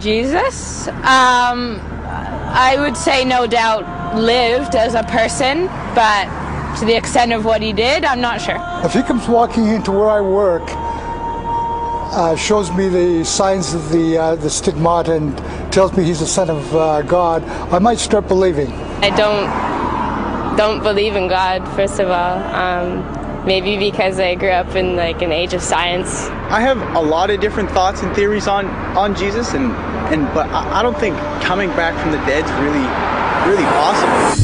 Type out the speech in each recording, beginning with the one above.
Jesus, I would say no doubt lived as a person, but to the extent of what he did, I'm not sure. If he comes walking into where I work, shows me the signs of the stigmata and tells me he's the Son of God, I might start believing. I don't believe in God, first of all. Maybe because I grew up in like an age of science. I have a lot of different thoughts and theories on Jesus, but I don't think coming back from the dead's really possible.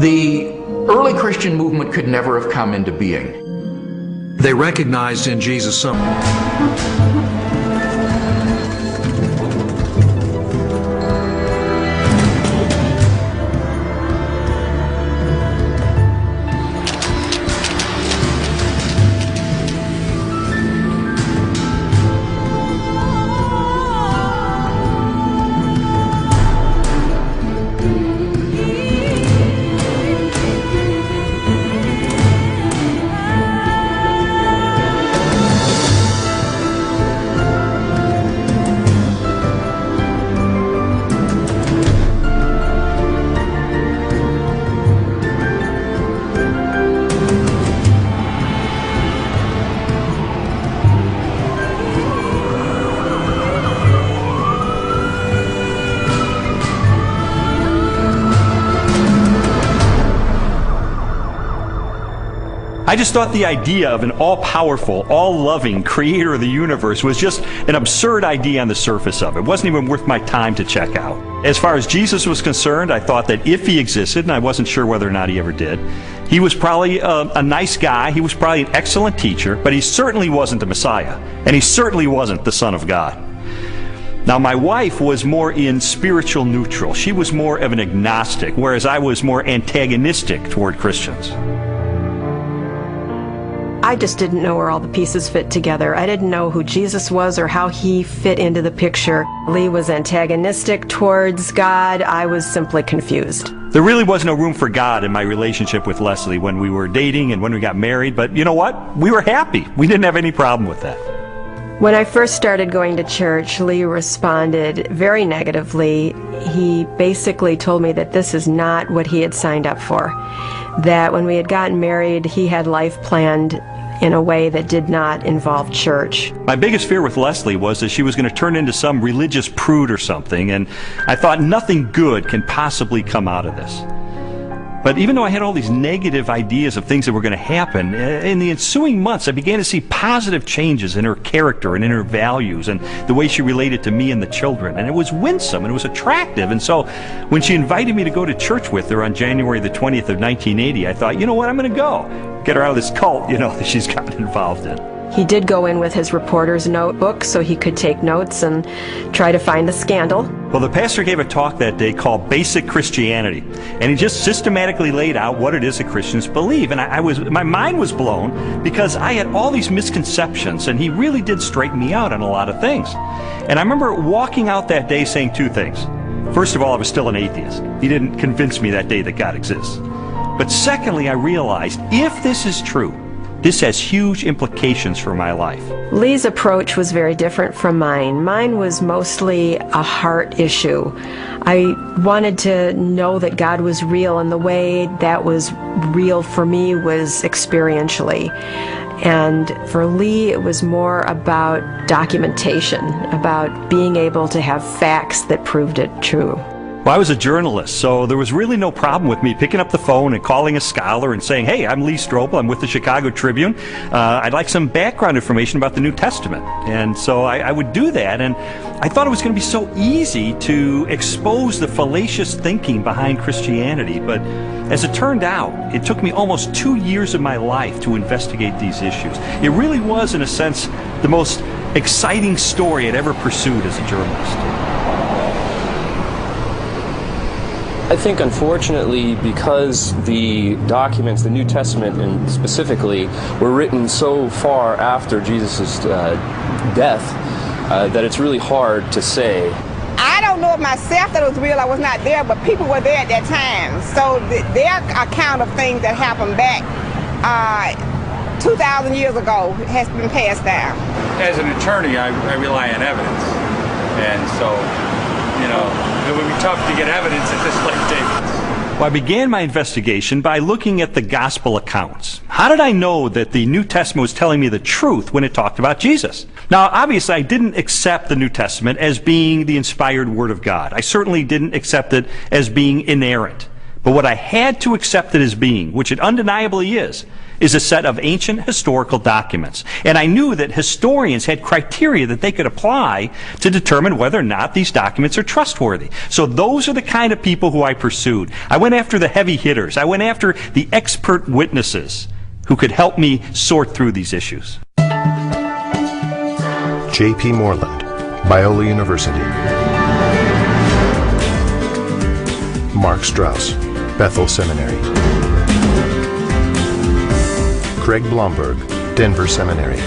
The early Christian movement could never have come into being. They recognized in Jesus something. I just thought the idea of an all-powerful, all-loving creator of the universe was just an absurd idea on the surface of it. It wasn't even worth my time to check out. As far as Jesus was concerned, I thought that if he existed, and I wasn't sure whether or not he ever did, he was probably a nice guy, he was probably an excellent teacher, but he certainly wasn't the Messiah, and he certainly wasn't the Son of God. Now, my wife was more in spiritual neutral. She was more of an agnostic, whereas I was more antagonistic toward Christians. I just didn't know where all the pieces fit together. I didn't know who Jesus was or how he fit into the picture. Lee was antagonistic towards God. I was simply confused. There really was no room for God in my relationship with Leslie when we were dating and when we got married, but you know what? We were happy. We didn't have any problem with that. When I first started going to church, Lee responded very negatively. He basically told me that this is not what he had signed up for. That when we had gotten married, he had life planned in a way that did not involve church. My biggest fear with Leslie was that she was going to turn into some religious prude or something, and I thought nothing good can possibly come out of this. But even though I had all these negative ideas of things that were going to happen, in the ensuing months I began to see positive changes in her character and in her values and the way she related to me and the children. And it was winsome and it was attractive. And so when she invited me to go to church with her on January the 20th of 1980, I thought, you know what, I'm going to go. Get her out of this cult, that she's gotten involved in. He did go in with his reporter's notebook so he could take notes and try to find the scandal. Well, the pastor gave a talk that day called Basic Christianity, and he just systematically laid out what it is that Christians believe. And my mind was blown because I had all these misconceptions, and he really did straighten me out on a lot of things. And I remember walking out that day saying two things. First of all, I was still an atheist. He didn't convince me that day that God exists. But secondly, I realized if this is true, this has huge implications for my life. Lee's approach was very different from mine. Mine was mostly a heart issue. I wanted to know that God was real, and the way that was real for me was experientially. And for Lee, it was more about documentation, about being able to have facts that proved it true. Well, I was a journalist, so there was really no problem with me picking up the phone and calling a scholar and saying, hey, I'm Lee Strobel, I'm with the Chicago Tribune. I'd like some background information about the New Testament. And so I would do that, and I thought it was going to be so easy to expose the fallacious thinking behind Christianity. But as it turned out, it took me almost 2 years of my life to investigate these issues. It really was, in a sense, the most exciting story I'd ever pursued as a journalist. I think, unfortunately, because the documents, the New Testament and specifically, were written so far after Jesus' death, that it's really hard to say. I don't know know of myself that it was real. I was not there, but people were there at that time. So their account of things that happened back 2,000 years ago has been passed down. As an attorney, I rely on evidence. And so, it would be tough to get evidence at this late date. Well, I began my investigation by looking at the gospel accounts. How did I know that the New Testament was telling me the truth when it talked about Jesus? Now, obviously, I didn't accept the New Testament as being the inspired Word of God. I certainly didn't accept it as being inerrant. But what I had to accept it as being, which it undeniably is a set of ancient historical documents. And I knew that historians had criteria that they could apply to determine whether or not these documents are trustworthy. So those are the kind of people who I pursued. I went after the heavy hitters. I went after the expert witnesses who could help me sort through these issues. J.P. Moreland, Biola University. Mark Strauss, Bethel Seminary. Craig Blomberg, Denver Seminary.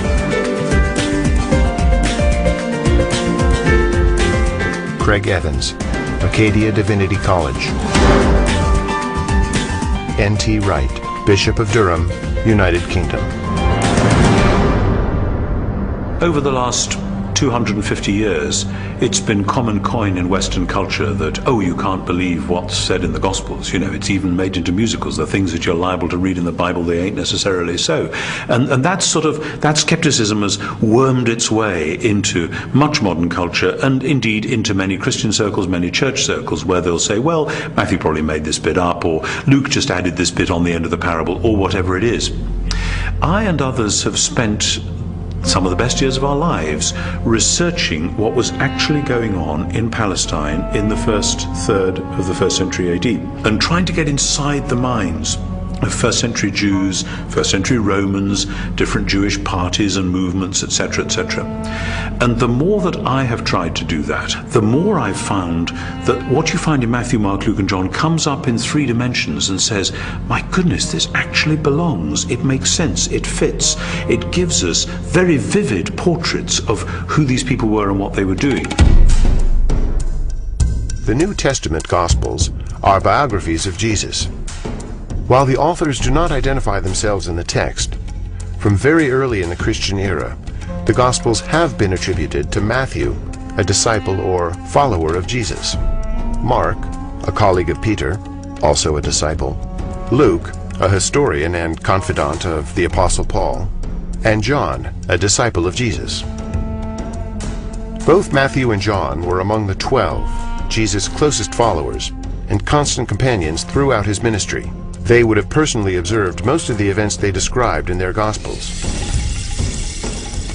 Craig Evans, Acadia Divinity College. N.T. Wright, Bishop of Durham, United Kingdom. Over the last 250 years, it's been common coin in Western culture that, you can't believe what's said in the Gospels. It's even made into musicals. The things that you're liable to read in the Bible, they ain't necessarily so. And that skepticism has wormed its way into much modern culture, and indeed into many Christian circles, many church circles, where they'll say, well, Matthew probably made this bit up, or Luke just added this bit on the end of the parable, or whatever it is. I and others have spent some of the best years of our lives researching what was actually going on in Palestine in the first third of the 1st century AD, and trying to get inside the minds of first century Jews, first century Romans, different Jewish parties and movements, etc., etc. And the more that I have tried to do that, the more I've found that what you find in Matthew, Mark, Luke, and John comes up in 3 dimensions and says, my goodness, this actually belongs. It makes sense. It fits. It gives us very vivid portraits of who these people were and what they were doing. The New Testament Gospels are biographies of Jesus. While the authors do not identify themselves in the text, from very early in the Christian era, the Gospels have been attributed to Matthew, a disciple or follower of Jesus, Mark, a colleague of Peter, also a disciple, Luke, a historian and confidant of the Apostle Paul, and John, a disciple of Jesus. Both Matthew and John were among the 12, Jesus' closest followers, and constant companions throughout his ministry. They would have personally observed most of the events they described in their Gospels.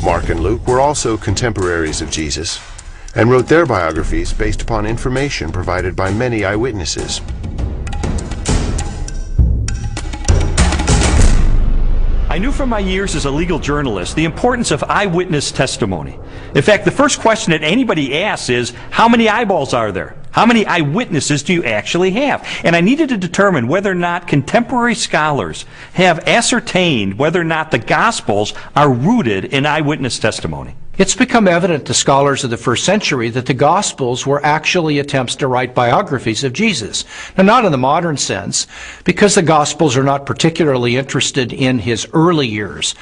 Mark and Luke were also contemporaries of Jesus and wrote their biographies based upon information provided by many eyewitnesses. I knew from my years as a legal journalist the importance of eyewitness testimony. In fact, the first question that anybody asks is, how many eyeballs are there? How many eyewitnesses do you actually have? And I needed to determine whether or not contemporary scholars have ascertained whether or not the Gospels are rooted in eyewitness testimony. It's become evident to scholars of the first century that the Gospels were actually attempts to write biographies of Jesus. Now, not in the modern sense, because the Gospels are not particularly interested in his early years.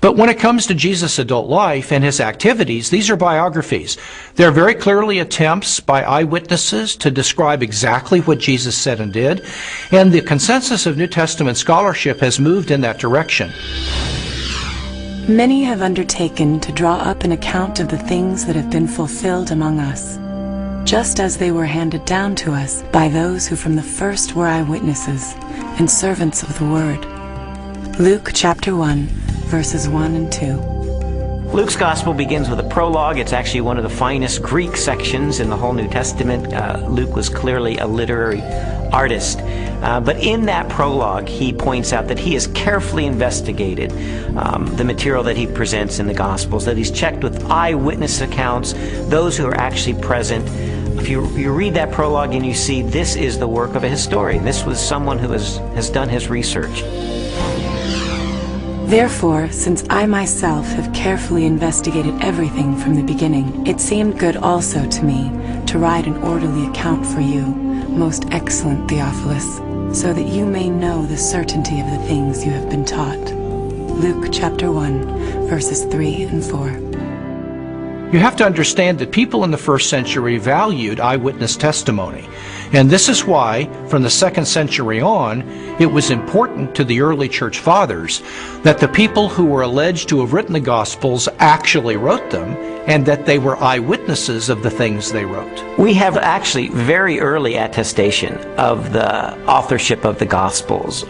But when it comes to Jesus' adult life and his activities, these are biographies. They're very clearly attempts by eyewitnesses to describe exactly what Jesus said and did, and the consensus of New Testament scholarship has moved in that direction. Many have undertaken to draw up an account of the things that have been fulfilled among us, just as they were handed down to us by those who from the first were eyewitnesses and servants of the Word. Luke chapter 1, verses 1 and 2. Luke's Gospel begins with a prologue. It's actually one of the finest Greek sections in the whole New Testament. Luke was clearly a literary artist. But in that prologue, he points out that he has carefully investigated the material that he presents in the Gospels, that he's checked with eyewitness accounts, those who are actually present. If you read that prologue and you see this is the work of a historian, this was someone who has done his research. Therefore, since I myself have carefully investigated everything from the beginning, it seemed good also to me to write an orderly account for you, most excellent Theophilus, so that you may know the certainty of the things you have been taught. Luke chapter 1, verses 3 and 4. You have to understand that people in the first century valued eyewitness testimony. And this is why, from the 2nd century on, it was important to the early church fathers that the people who were alleged to have written the Gospels actually wrote them, and that they were eyewitnesses of the things they wrote. We have actually very early attestation of the authorship of the Gospels.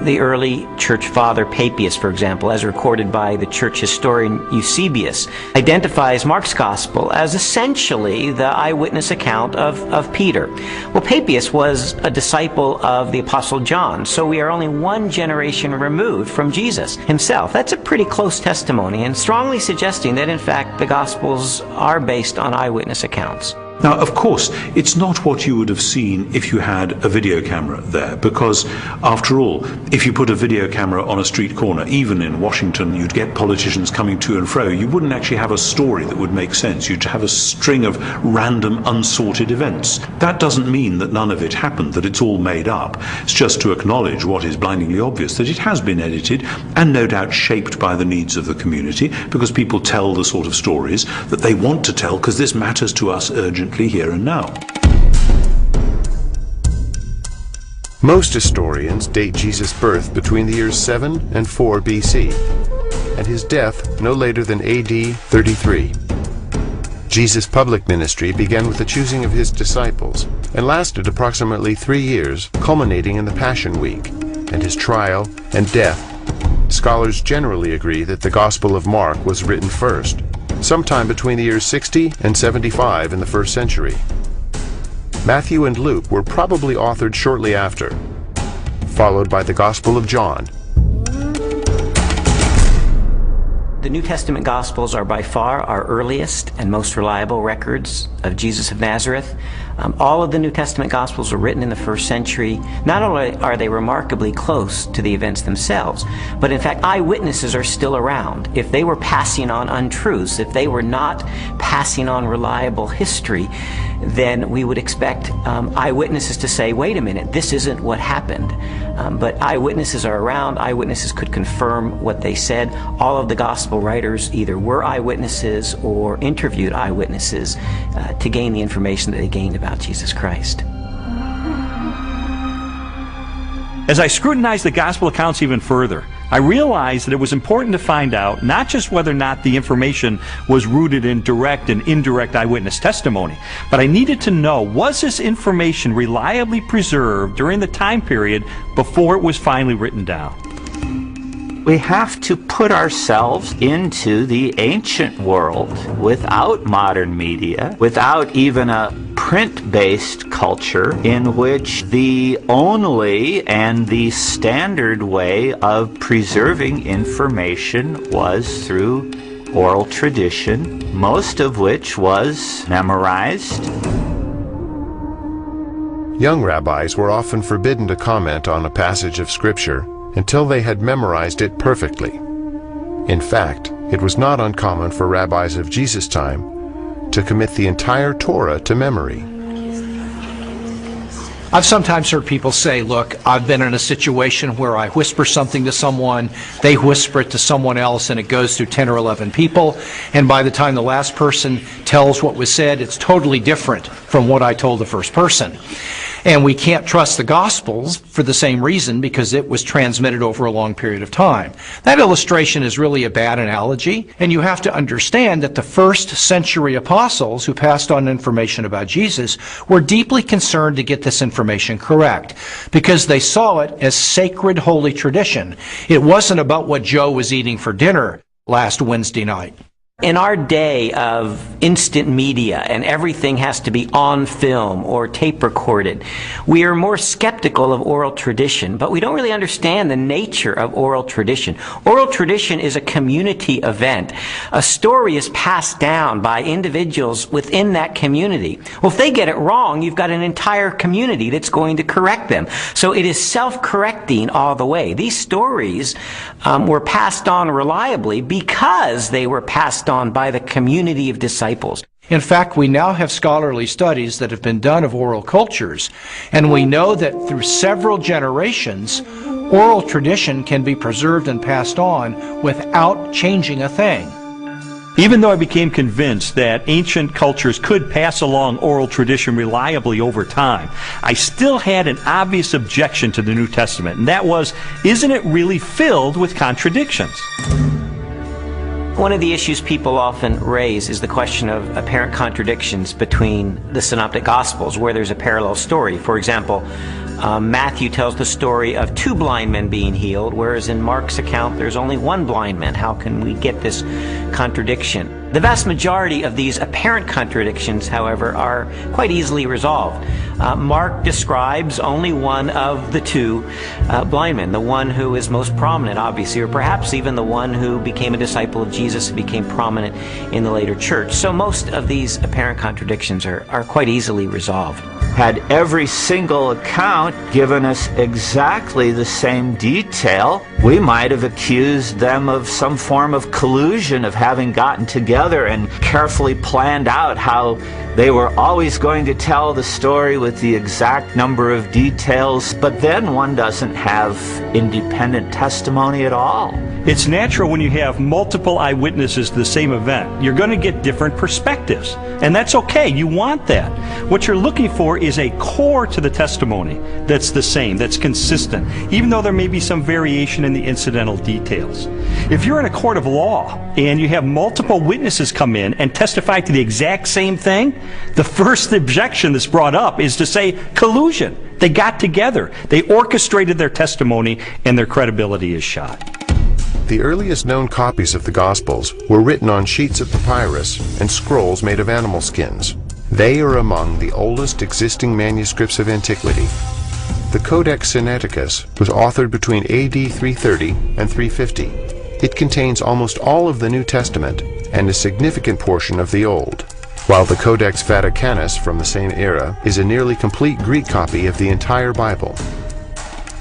The early church father Papias, for example, as recorded by the church historian Eusebius, identifies Mark's gospel as essentially the eyewitness account of Peter. Well, Papias was a disciple of the Apostle John, so we are only one generation removed from Jesus himself. That's a pretty close testimony, and strongly suggesting that, in fact, the Gospels are based on eyewitness accounts. Now, of course, it's not what you would have seen if you had a video camera there, because, after all, if you put a video camera on a street corner, even in Washington, you'd get politicians coming to and fro. You wouldn't actually have a story that would make sense. You'd have a string of random, unsorted events. That doesn't mean that none of it happened, that it's all made up. It's just to acknowledge what is blindingly obvious, that it has been edited and no doubt shaped by the needs of the community, because people tell the sort of stories that they want to tell, because this matters to us urgently here and now. Most historians date Jesus' birth between the years 7 and 4 BC, and his death no later than AD 33. Jesus' public ministry began with the choosing of his disciples and lasted approximately 3 years, culminating in the Passion Week and his trial and death. Scholars generally agree that the Gospel of Mark was written first, sometime between the years 60 and 75 in the 1st century. Matthew and Luke were probably authored shortly after, followed by the Gospel of John. The New Testament Gospels are by far our earliest and most reliable records of Jesus of Nazareth. All of the New Testament Gospels were written in the 1st century. Not only are they remarkably close to the events themselves, but in fact eyewitnesses are still around. If they were passing on untruths, if they were not passing on reliable history, then we would expect eyewitnesses to say, wait a minute, this isn't what happened. But eyewitnesses are around. Eyewitnesses could confirm what they said. All of the gospel writers either were eyewitnesses or interviewed eyewitnesses to gain the information that they gained about Jesus Christ. As I scrutinized the gospel accounts even further, I realized that it was important to find out not just whether or not the information was rooted in direct and indirect eyewitness testimony, but I needed to know, was this information reliably preserved during the time period before it was finally written down? We have to put ourselves into the ancient world without modern media, without even a print-based culture in which the only and the standard way of preserving information was through oral tradition, most of which was memorized. Young rabbis were often forbidden to comment on a passage of Scripture until they had memorized it perfectly. In fact, it was not uncommon for rabbis of Jesus' time to commit the entire Torah to memory. I've sometimes heard people say, look, I've been in a situation where I whisper something to someone, they whisper it to someone else, and it goes through 10 or 11 people, and by the time the last person tells what was said, it's totally different from what I told the first person. And we can't trust the Gospels for the same reason, because it was transmitted over a long period of time. That illustration is really a bad analogy, and you have to understand that the first century apostles who passed on information about Jesus were deeply concerned to get this information correct, because they saw it as sacred holy tradition. It wasn't about what Joe was eating for dinner last Wednesday night. In our day of instant media and everything has to be on film or tape recorded, we are more skeptical of oral tradition, but we don't really understand the nature of oral tradition. Oral tradition is a community event. A story is passed down by individuals within that community. Well, if they get it wrong, you've got an entire community that's going to correct them. So it is self-correcting all the way. These stories were passed on reliably because they were passed on by the community of disciples. In fact, we now have scholarly studies that have been done of oral cultures, and we know that through several generations, oral tradition can be preserved and passed on without changing a thing. Even though I became convinced that ancient cultures could pass along oral tradition reliably over time, I still had an obvious objection to the New Testament, and that was, isn't it really filled with contradictions? One of the issues people often raise is the question of apparent contradictions between the Synoptic Gospels, where there's a parallel story. For example, Matthew tells the story of 2 blind men being healed, whereas in Mark's account there's only 1 blind man. How can we get this contradiction? The vast majority of these apparent contradictions, however, are quite easily resolved. Mark describes only one of the 2 blind men, the one who is most prominent, obviously, or perhaps even the one who became a disciple of Jesus and became prominent in the later church. So most of these apparent contradictions are quite easily resolved. Had every single account given us exactly the same detail, we might have accused them of some form of collusion, of having gotten together and carefully planned out how they were always going to tell the story with the exact number of details, but then one doesn't have independent testimony at all. It's natural when you have multiple eyewitnesses to the same event. You're going to get different perspectives, and that's okay. You want that. What you're looking for is a core to the testimony that's the same, that's consistent, even though there may be some variation in the incidental details. If you're in a court of law and you have multiple witnesses come in and testify to the exact same thing, the first objection that's brought up is to say collusion. They got together. They orchestrated their testimony, and their credibility is shot. The earliest known copies of the Gospels were written on sheets of papyrus and scrolls made of animal skins. They are among the oldest existing manuscripts of antiquity. The Codex Sinaiticus was authored between AD 330 and 350. It contains almost all of the New Testament and a significant portion of the Old, while the Codex Vaticanus from the same era is a nearly complete Greek copy of the entire Bible.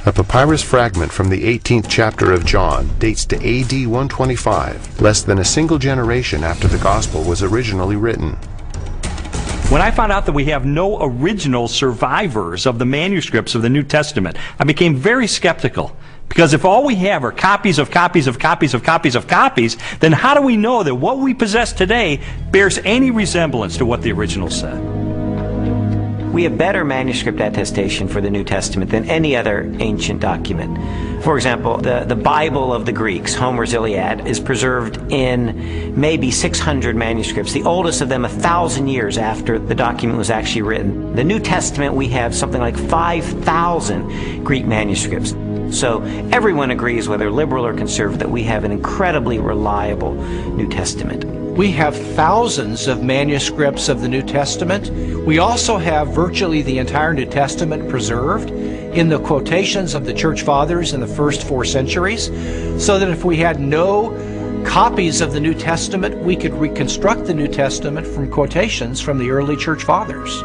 A papyrus fragment from the 18th chapter of John dates to AD 125, less than a single generation after the Gospel was originally written. When I found out that we have no original survivors of the manuscripts of the New Testament, I became very skeptical. Because if all we have are copies of copies of copies of copies of copies, then how do we know that what we possess today bears any resemblance to what the original said? We have better manuscript attestation for the New Testament than any other ancient document. For example, the Bible of the Greeks, Homer's Iliad, is preserved in maybe 600 manuscripts, the oldest of them 1,000 years after the document was actually written. The New Testament, we have something like 5,000 Greek manuscripts. So everyone agrees, whether liberal or conservative, that we have an incredibly reliable New Testament. We have thousands of manuscripts of the New Testament. We also have virtually the entire New Testament preserved in the quotations of the Church Fathers in the first 4 centuries, so that if we had no copies of the New Testament, we could reconstruct the New Testament from quotations from the early Church Fathers.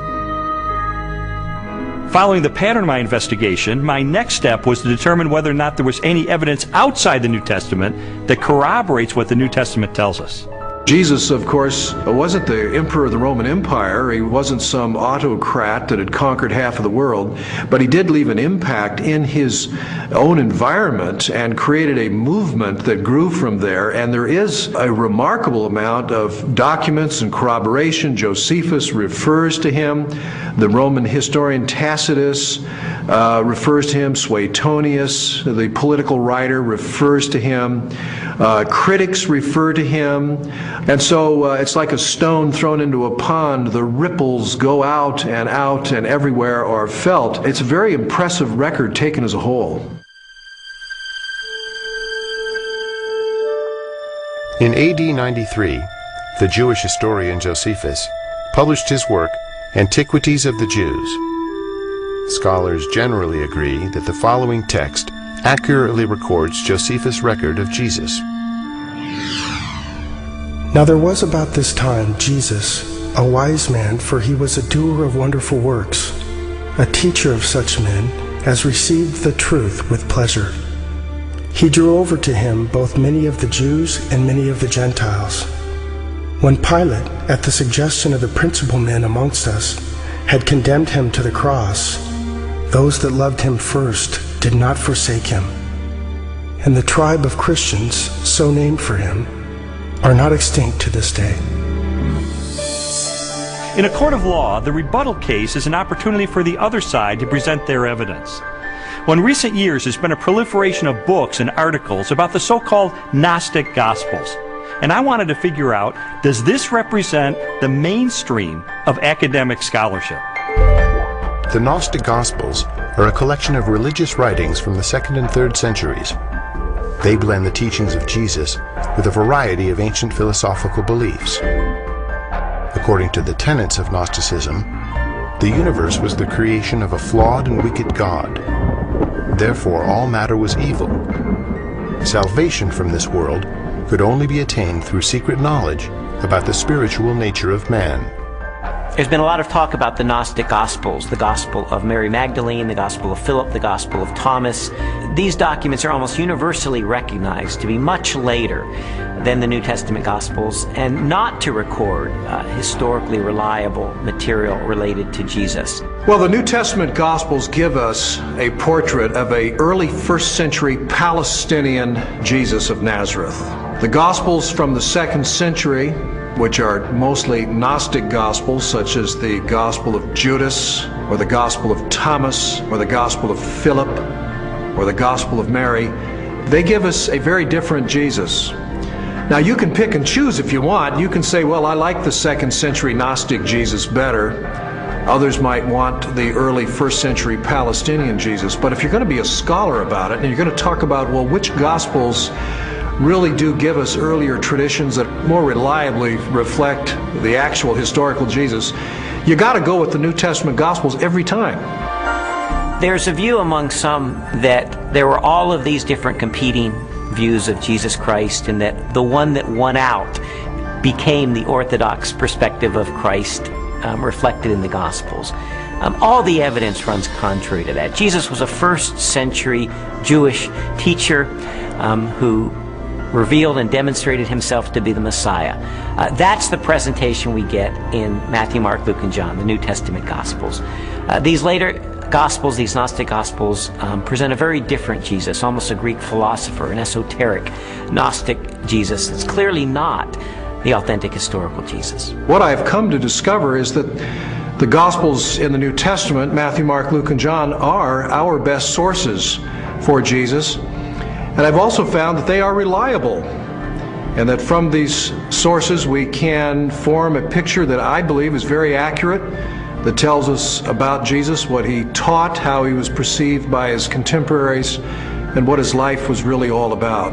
Following the pattern of my investigation, my next step was to determine whether or not there was any evidence outside the New Testament that corroborates what the New Testament tells us. Jesus, of course, wasn't the emperor of the Roman Empire. He wasn't some autocrat that had conquered half of the world, but he did leave an impact in his own environment and created a movement that grew from there. And there is a remarkable amount of documents and corroboration. Josephus refers to him. The Roman historian Tacitus refers to him. Suetonius, the political writer, refers to him. Critics refer to him. And so it's like a stone thrown into a pond. The ripples go out and everywhere are felt. It's a very impressive record taken as a whole. In AD 93, the Jewish historian Josephus, published his work, Antiquities of the Jews. Scholars generally agree that the following text accurately records Josephus' record of Jesus. Now there was about this time Jesus, a wise man, for he was a doer of wonderful works, a teacher of such men as received the truth with pleasure. He drew over to him both many of the Jews and many of the Gentiles. When Pilate, at the suggestion of the principal men amongst us, had condemned him to the cross, those that loved him first did not forsake him. And the tribe of Christians, so named for him, are not extinct to this day. In a court of law, the rebuttal case is an opportunity for the other side to present their evidence. Well, in recent years, there's been a proliferation of books and articles about the so-called Gnostic Gospels. And I wanted to figure out, does this represent the mainstream of academic scholarship? The Gnostic Gospels are a collection of religious writings from the 2nd and 3rd centuries. They blend the teachings of Jesus with a variety of ancient philosophical beliefs. According to the tenets of Gnosticism, the universe was the creation of a flawed and wicked God. Therefore, all matter was evil. Salvation from this world could only be attained through secret knowledge about the spiritual nature of man. There's been a lot of talk about the Gnostic Gospels, the Gospel of Mary Magdalene, the Gospel of Philip, the Gospel of Thomas. These documents are almost universally recognized to be much later than the New Testament Gospels and not to record historically reliable material related to Jesus. Well, the New Testament Gospels give us a portrait of an early 1st century Palestinian Jesus of Nazareth. The Gospels from the 2nd century, which are mostly Gnostic Gospels, such as the Gospel of Judas, or the Gospel of Thomas, or the Gospel of Philip, or the Gospel of Mary, they give us a very different Jesus. Now you can pick and choose if you want. You can say, well, I like the 2nd century Gnostic Jesus better. Others might want the early 1st century Palestinian Jesus. But if you're going to be a scholar about it, and you're going to talk about, well, which Gospels really do give us earlier traditions that more reliably reflect the actual historical Jesus, you got to go with the New Testament Gospels every time. There's a view among some that there were all of these different competing views of Jesus Christ, and that the one that won out became the orthodox perspective of Christ reflected in the Gospels. All the evidence runs contrary to that. Jesus was a 1st century Jewish teacher who revealed and demonstrated himself to be the Messiah. That's the presentation we get in Matthew, Mark, Luke, and John, the New Testament Gospels. These later Gospels, these Gnostic Gospels, present a very different Jesus, almost a Greek philosopher, an esoteric Gnostic Jesus that's clearly not the authentic historical Jesus. What I've come to discover is that the Gospels in the New Testament, Matthew, Mark, Luke, and John, are our best sources for Jesus. And I've also found that they are reliable, and that from these sources we can form a picture that I believe is very accurate, that tells us about Jesus, what he taught, how he was perceived by his contemporaries, and what his life was really all about.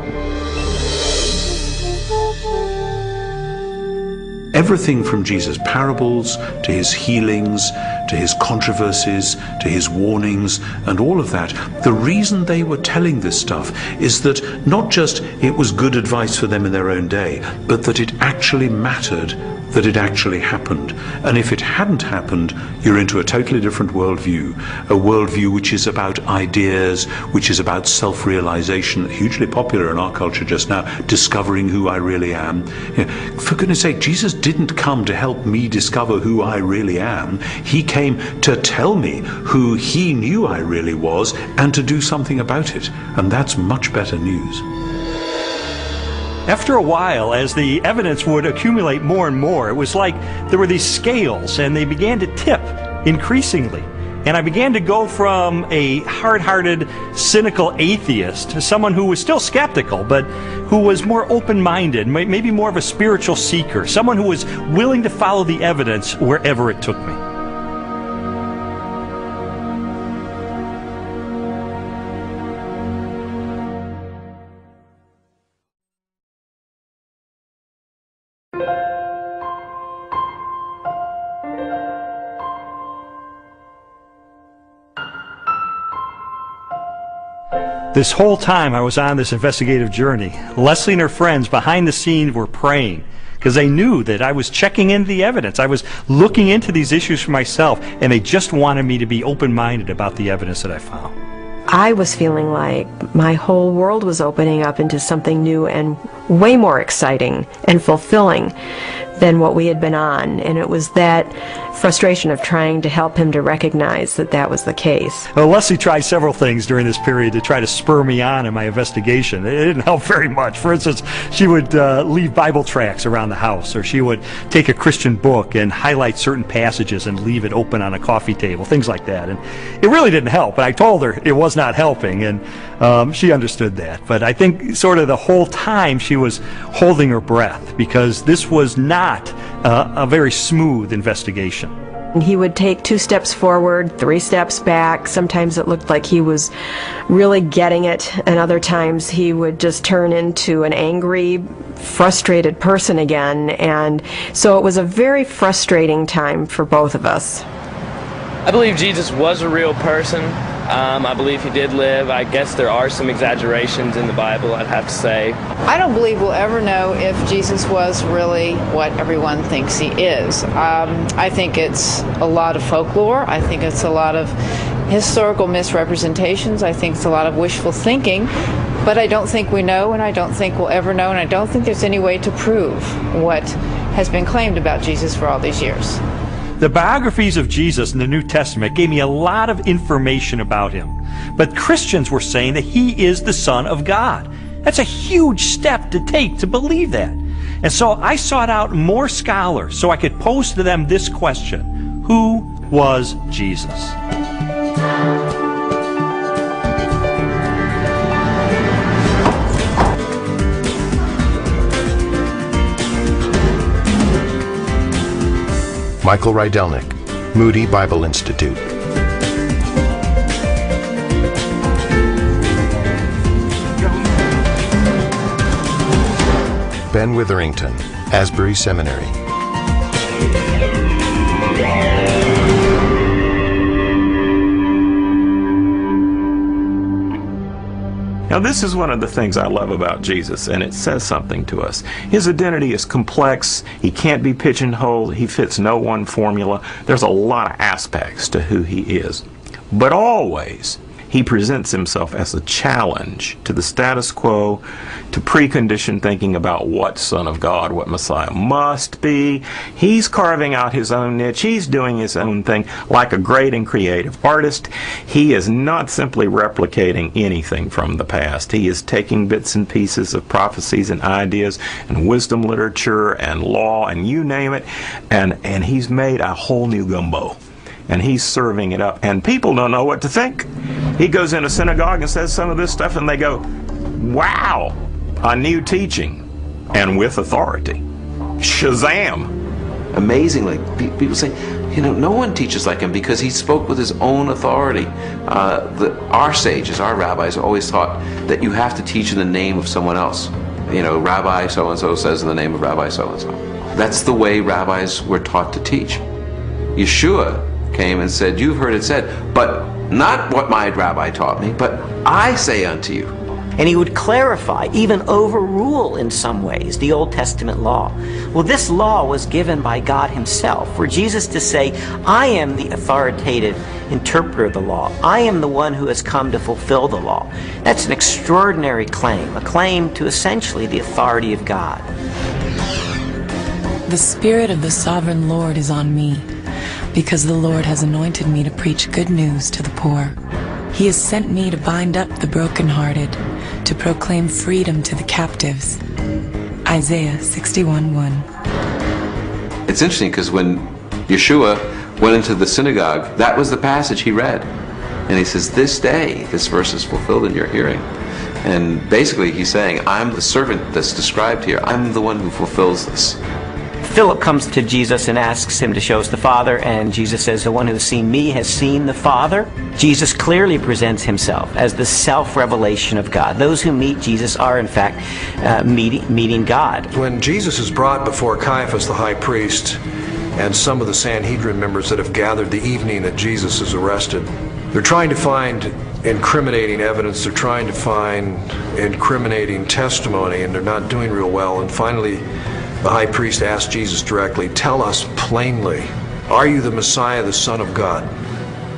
Everything from Jesus' parables to his healings, to his controversies, to his warnings, and all of that, the reason they were telling this stuff is that not just it was good advice for them in their own day, but that it actually mattered, that it actually happened. And if it hadn't happened, you're into a totally different worldview, a worldview which is about ideas, which is about self-realization, hugely popular in our culture just now, discovering who I really am. You know, for goodness sake, Jesus didn't come to help me discover who I really am. He came to tell me who he knew I really was and to do something about it. And that's much better news. After a while, as the evidence would accumulate more and more, it was like there were these scales and they began to tip increasingly. And I began to go from a hard-hearted, cynical atheist to someone who was still skeptical, but who was more open-minded, maybe more of a spiritual seeker, someone who was willing to follow the evidence wherever it took me. This whole time I was on this investigative journey, Leslie and her friends behind the scenes were praying because they knew that I was checking into the evidence. I was looking into these issues for myself, and they just wanted me to be open-minded about the evidence that I found. I was feeling like my whole world was opening up into something new and way more exciting and fulfilling than what we had been on. And it was that frustration of trying to help him to recognize that that was the case. Well, Leslie tried several things during this period to try to spur me on in my investigation. It didn't help very much. For instance, she would leave Bible tracts around the house, or she would take a Christian book and highlight certain passages and leave it open on a coffee table, things like that. And it really didn't help, but I told her it was not helping, and she understood that. But I think sort of the whole time she was holding her breath, because this was not a very smooth investigation. He would take 2 steps forward, 3 steps back. Sometimes it looked like he was really getting it, and other times he would just turn into an angry, frustrated person again. And so it was a very frustrating time for both of us. I believe Jesus was a real person. I believe he did live. I guess there are some exaggerations in the Bible, I'd have to say. I don't believe we'll ever know if Jesus was really what everyone thinks he is. I think it's a lot of folklore. I think it's a lot of historical misrepresentations. I think it's a lot of wishful thinking. But I don't think we know, and I don't think we'll ever know, and I don't think there's any way to prove what has been claimed about Jesus for all these years. The biographies of Jesus in the New Testament gave me a lot of information about him. But Christians were saying that he is the Son of God. That's a huge step to take to believe that. And so I sought out more scholars so I could pose to them this question: who was Jesus? Michael Rydelnik, Moody Bible Institute. Ben Witherington, Asbury Seminary. Now, this is one of the things I love about Jesus, and it says something to us. His identity is complex. He can't be pigeonholed. He fits no one formula. There's a lot of aspects to who he is. But always, he presents himself as a challenge to the status quo, to preconditioned thinking about what Son of God, what Messiah must be. He's carving out his own niche. He's doing his own thing like a great and creative artist. He is not simply replicating anything from the past. He is taking bits and pieces of prophecies and ideas and wisdom literature and law and you name it, and he's made a whole new gumbo. And he's serving it up, and people don't know what to think. He goes in a synagogue and says some of this stuff, and they go, wow, a new teaching, and with authority. Shazam! Amazingly, people say, you know, no one teaches like him because he spoke with his own authority. Our sages, our rabbis, always taught that you have to teach in the name of someone else. You know, Rabbi so-and-so says in the name of Rabbi so-and-so. That's the way rabbis were taught to teach. Yeshua came and said, you've heard it said, but not what my rabbi taught me, but I say unto you. And he would clarify, even overrule in some ways, the Old Testament law. Well, this law was given by God himself. For Jesus to say, I am the authoritative interpreter of the law. I am the one who has come to fulfill the law. That's an extraordinary claim, a claim to essentially the authority of God. The Spirit of the Sovereign Lord is on me, because the Lord has anointed me to preach good news to the poor. He has sent me to bind up the brokenhearted, to proclaim freedom to the captives. Isaiah 61:1. It's interesting because when Yeshua went into the synagogue, that was the passage he read. And he says, this day, this verse is fulfilled in your hearing. And basically he's saying, I'm the servant that's described here. I'm the one who fulfills this. Philip comes to Jesus and asks him to show us the Father, and Jesus says, the one who has seen me has seen the Father. Jesus clearly presents himself as the self-revelation of God. Those who meet Jesus are, in fact, meeting God. When Jesus is brought before Caiaphas, the high priest, and some of the Sanhedrin members that have gathered the evening that Jesus is arrested, they're trying to find incriminating evidence. They're trying to find incriminating testimony, and they're not doing real well. And finally, the high priest asked Jesus directly, "Tell us plainly, are you the Messiah, the Son of God?"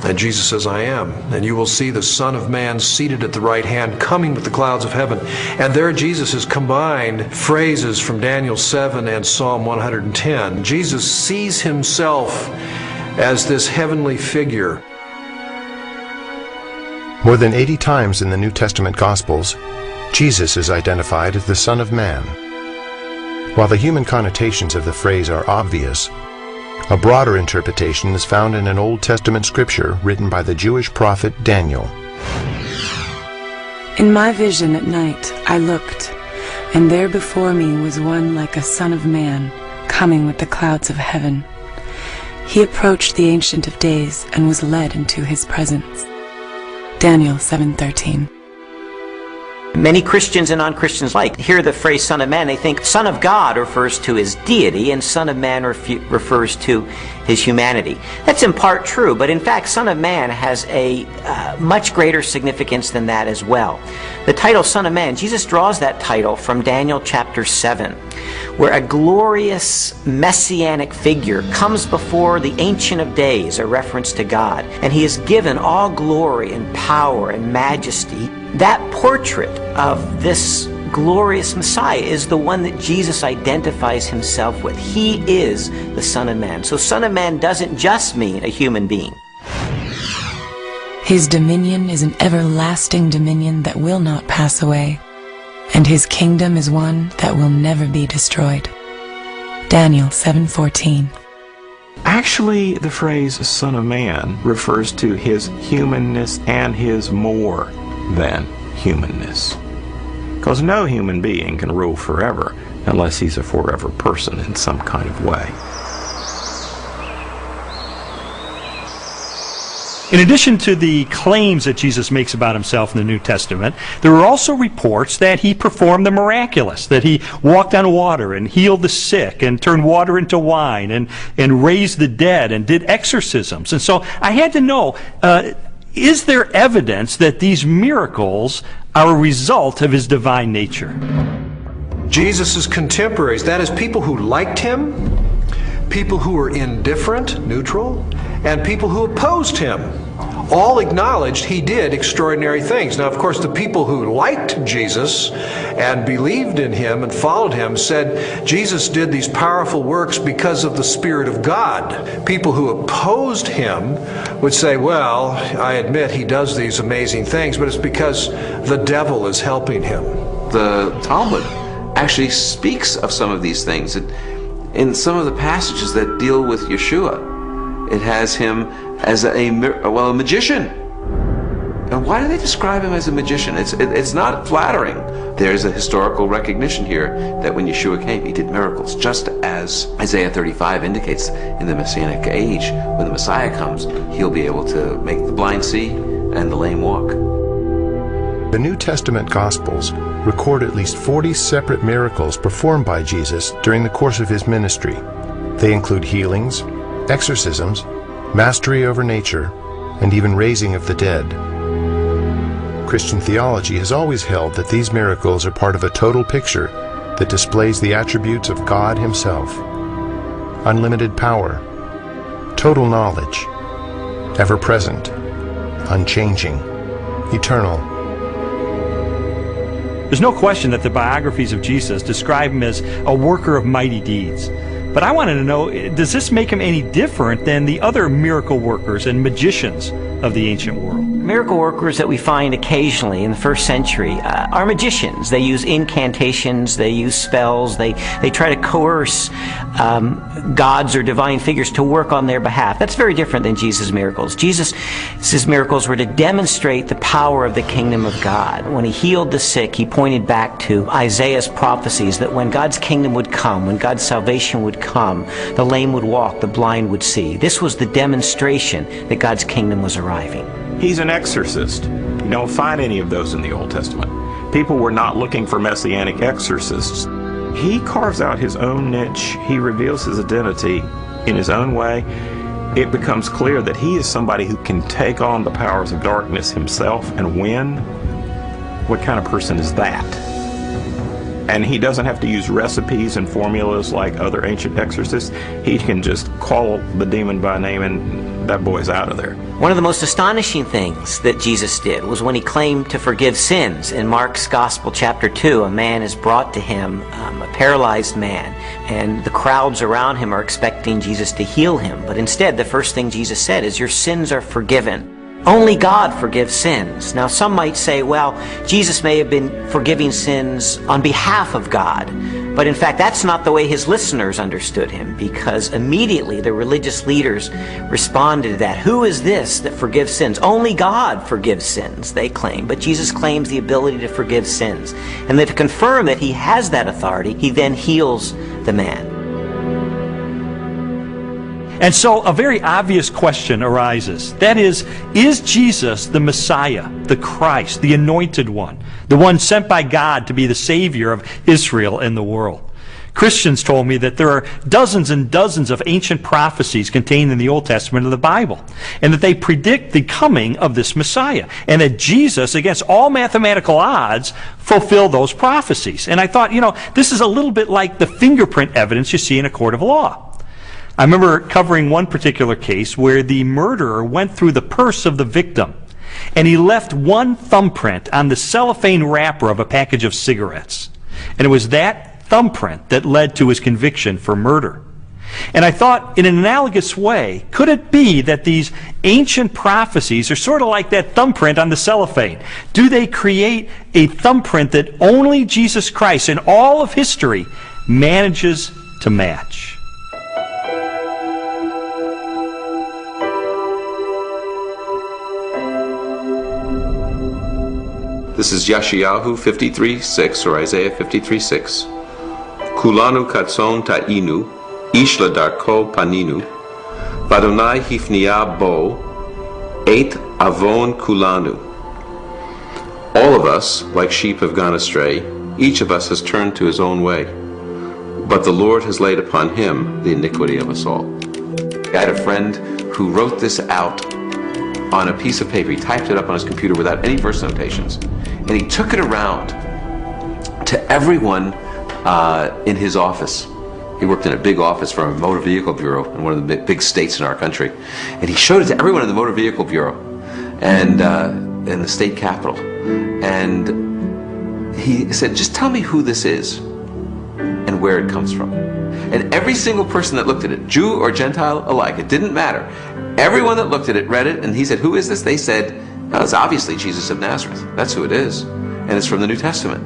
And Jesus says, "I am. And you will see the Son of Man seated at the right hand, coming with the clouds of heaven." And there Jesus has combined phrases from Daniel 7 and Psalm 110. Jesus sees himself as this heavenly figure. More than 80 times in the New Testament Gospels, Jesus is identified as the Son of Man. While the human connotations of the phrase are obvious, a broader interpretation is found in an Old Testament scripture written by the Jewish prophet Daniel. In my vision at night I looked, and there before me was one like a son of man, coming with the clouds of heaven. He approached the Ancient of Days and was led into his presence. Daniel 7:13. Many Christians and non-Christians alike hear the phrase Son of Man, they think Son of God refers to his deity and Son of Man refers to his humanity. That's in part true, but in fact Son of Man has a much greater significance than that as well. The title Son of Man, Jesus draws that title from Daniel chapter 7, where a glorious messianic figure comes before the Ancient of Days, a reference to God, and he is given all glory and power and majesty. That portrait of this glorious Messiah is the one that Jesus identifies himself with. He is the Son of Man. So Son of Man doesn't just mean a human being. His dominion is an everlasting dominion that will not pass away, and his kingdom is one that will never be destroyed. Daniel 7:14. Actually, the phrase Son of Man refers to his humanness and his more than humanness. Because no human being can rule forever unless he's a forever person in some kind of way. In addition to the claims that Jesus makes about himself in the New Testament, there are also reports that he performed the miraculous, that he walked on water and healed the sick and turned water into wine and raised the dead and did exorcisms. And so I had to know, is there evidence that these miracles are a result of his divine nature? Jesus' contemporaries, that is, people who liked him, people who were indifferent, neutral, and people who opposed him, all acknowledged he did extraordinary things. Now, of course, the people who liked Jesus and believed in him and followed him said Jesus did these powerful works because of the Spirit of God. People who opposed him would say, well, I admit he does these amazing things, but it's because the devil is helping him. The Talmud actually speaks of some of these things. In some of the passages that deal with Yeshua, it has him as a magician. And why do they describe him as a magician? It's not flattering. There's a historical recognition here that when Yeshua came, he did miracles, just as Isaiah 35 indicates in the Messianic age. When the Messiah comes, he'll be able to make the blind see and the lame walk. The New Testament Gospels record at least 40 separate miracles performed by Jesus during the course of his ministry. They include healings, exorcisms, mastery over nature, and even raising of the dead. Christian theology has always held that these miracles are part of a total picture that displays the attributes of God himself: unlimited power, total knowledge, ever-present, unchanging, eternal. There's no question that the biographies of Jesus describe him as a worker of mighty deeds. But I wanted to know, does this make him any different than the other miracle workers and magicians of the ancient world? Miracle workers that we find occasionally in the first century are magicians. They use incantations, they use spells, they try to coerce gods or divine figures to work on their behalf. That's very different than Jesus' miracles. Jesus' miracles were to demonstrate the power of the kingdom of God. When he healed the sick, he pointed back to Isaiah's prophecies that when God's kingdom would come, when God's salvation would come, the lame would walk, the blind would see. This was the demonstration that God's kingdom was arriving. He's an exorcist. You don't find any of those in the Old Testament. People were not looking for messianic exorcists. He carves out his own niche. He reveals his identity in his own way. it becomes clear that he is somebody who can take on the powers of darkness himself and win. What kind of person is that? And he doesn't have to use recipes and formulas like other ancient exorcists. He can just call the demon by name and that boy's out of there. One of the most astonishing things that Jesus did was when he claimed to forgive sins. In Mark's Gospel, chapter 2, a man is brought to him, a paralyzed man, and the crowds around him are expecting Jesus to heal him. But instead, the first thing Jesus said is, "Your sins are forgiven." Only God forgives sins. Now, some might say, well, Jesus may have been forgiving sins on behalf of God. But in fact, that's not the way his listeners understood him, because immediately the religious leaders responded to that. Who is this that forgives sins? Only God forgives sins, they claim. But Jesus claims the ability to forgive sins. And then to confirm that he has that authority, he then heals the man. And so a very obvious question arises. That is Jesus the Messiah, the Christ, the Anointed One, the one sent by God to be the Savior of Israel and the world? Christians told me that there are dozens and dozens of ancient prophecies contained in the Old Testament of the Bible, and that they predict the coming of this Messiah, and that Jesus, against all mathematical odds, fulfilled those prophecies. And I thought, this is a little bit like the fingerprint evidence you see in a court of law. I remember covering one particular case where the murderer went through the purse of the victim, and he left one thumbprint on the cellophane wrapper of a package of cigarettes. And it was that thumbprint that led to his conviction for murder. And I thought, in an analogous way, could it be that these ancient prophecies are sort of like that thumbprint on the cellophane? Do they create a thumbprint that only Jesus Christ in all of history manages to match? This is Yeshayahu 53:6 or Isaiah 53:6. Kulanu katson ta'inu, ishla darko paninu, vadonai hifnia bo, et avon kulanu. All of us, like sheep, have gone astray. Each of us has turned to his own way. But the Lord has laid upon him the iniquity of us all. I had a friend who wrote this out on a piece of paper. He typed it up on his computer without any verse notations. And he took it around to everyone in his office. He worked in a big office for a motor vehicle bureau in one of the big states in our country. And he showed it to everyone in the motor vehicle bureau and in the state capitol. And he said, just tell me who this is and where it comes from. And every single person that looked at it, Jew or Gentile alike, it didn't matter. Everyone that looked at it read it, and he said, who is this? They said, it's obviously Jesus of Nazareth. That's who it is. And it's from the New Testament.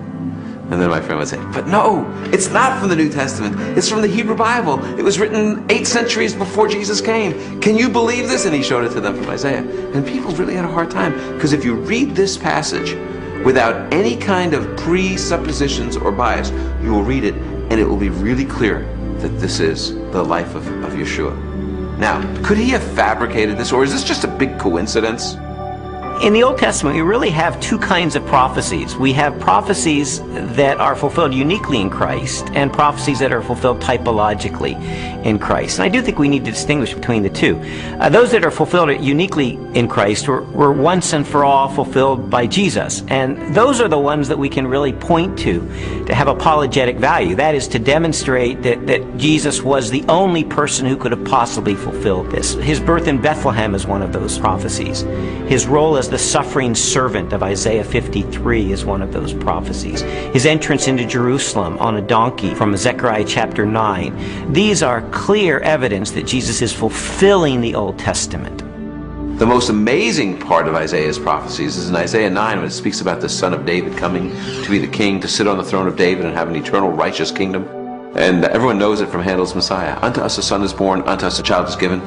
And then my friend would say, but no, it's not from the New Testament. It's from the Hebrew Bible. It was written 8 centuries before Jesus came. Can you believe this? And he showed it to them from Isaiah. And people really had a hard time, because if you read this passage without any kind of presuppositions or bias, you will read it, and it will be really clear that this is the life of Yeshua. Now, could he have fabricated this, or is this just a big coincidence? In the Old Testament, we really have two kinds of prophecies. We have prophecies that are fulfilled uniquely in Christ, and prophecies that are fulfilled typologically in Christ. And I do think we need to distinguish between the two. Those that are fulfilled uniquely in Christ were once and for all fulfilled by Jesus. And those are the ones that we can really point to have apologetic value. That is, to demonstrate that Jesus was the only person who could have possibly fulfilled this. His birth in Bethlehem is one of those prophecies. His role as the suffering servant of Isaiah 53 is one of those prophecies. His entrance into Jerusalem on a donkey from Zechariah chapter 9. These are clear evidence that Jesus is fulfilling the Old Testament. The most amazing part of Isaiah's prophecies is in Isaiah 9, when it speaks about the Son of David coming to be the king, to sit on the throne of David and have an eternal righteous kingdom. And everyone knows it from Handel's Messiah. Unto us a son is born, unto us a child is given.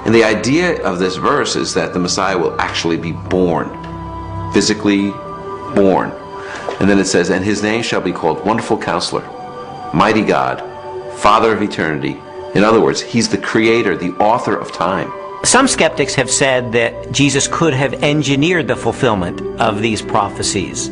And the idea of this verse is that the Messiah will actually be born, physically born. And then it says, and his name shall be called Wonderful Counselor, Mighty God, Father of Eternity. In other words, he's the creator, the author of time. Some skeptics have said that Jesus could have engineered the fulfillment of these prophecies.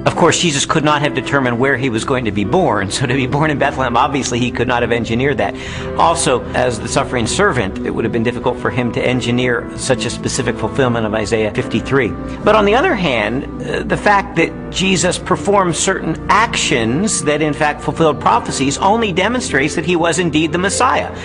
Of course, Jesus could not have determined where he was going to be born, so to be born in Bethlehem, obviously he could not have engineered that. Also, as the suffering servant, it would have been difficult for him to engineer such a specific fulfillment of Isaiah 53. But on the other hand, the fact that Jesus performed certain actions that in fact fulfilled prophecies only demonstrates that he was indeed the Messiah.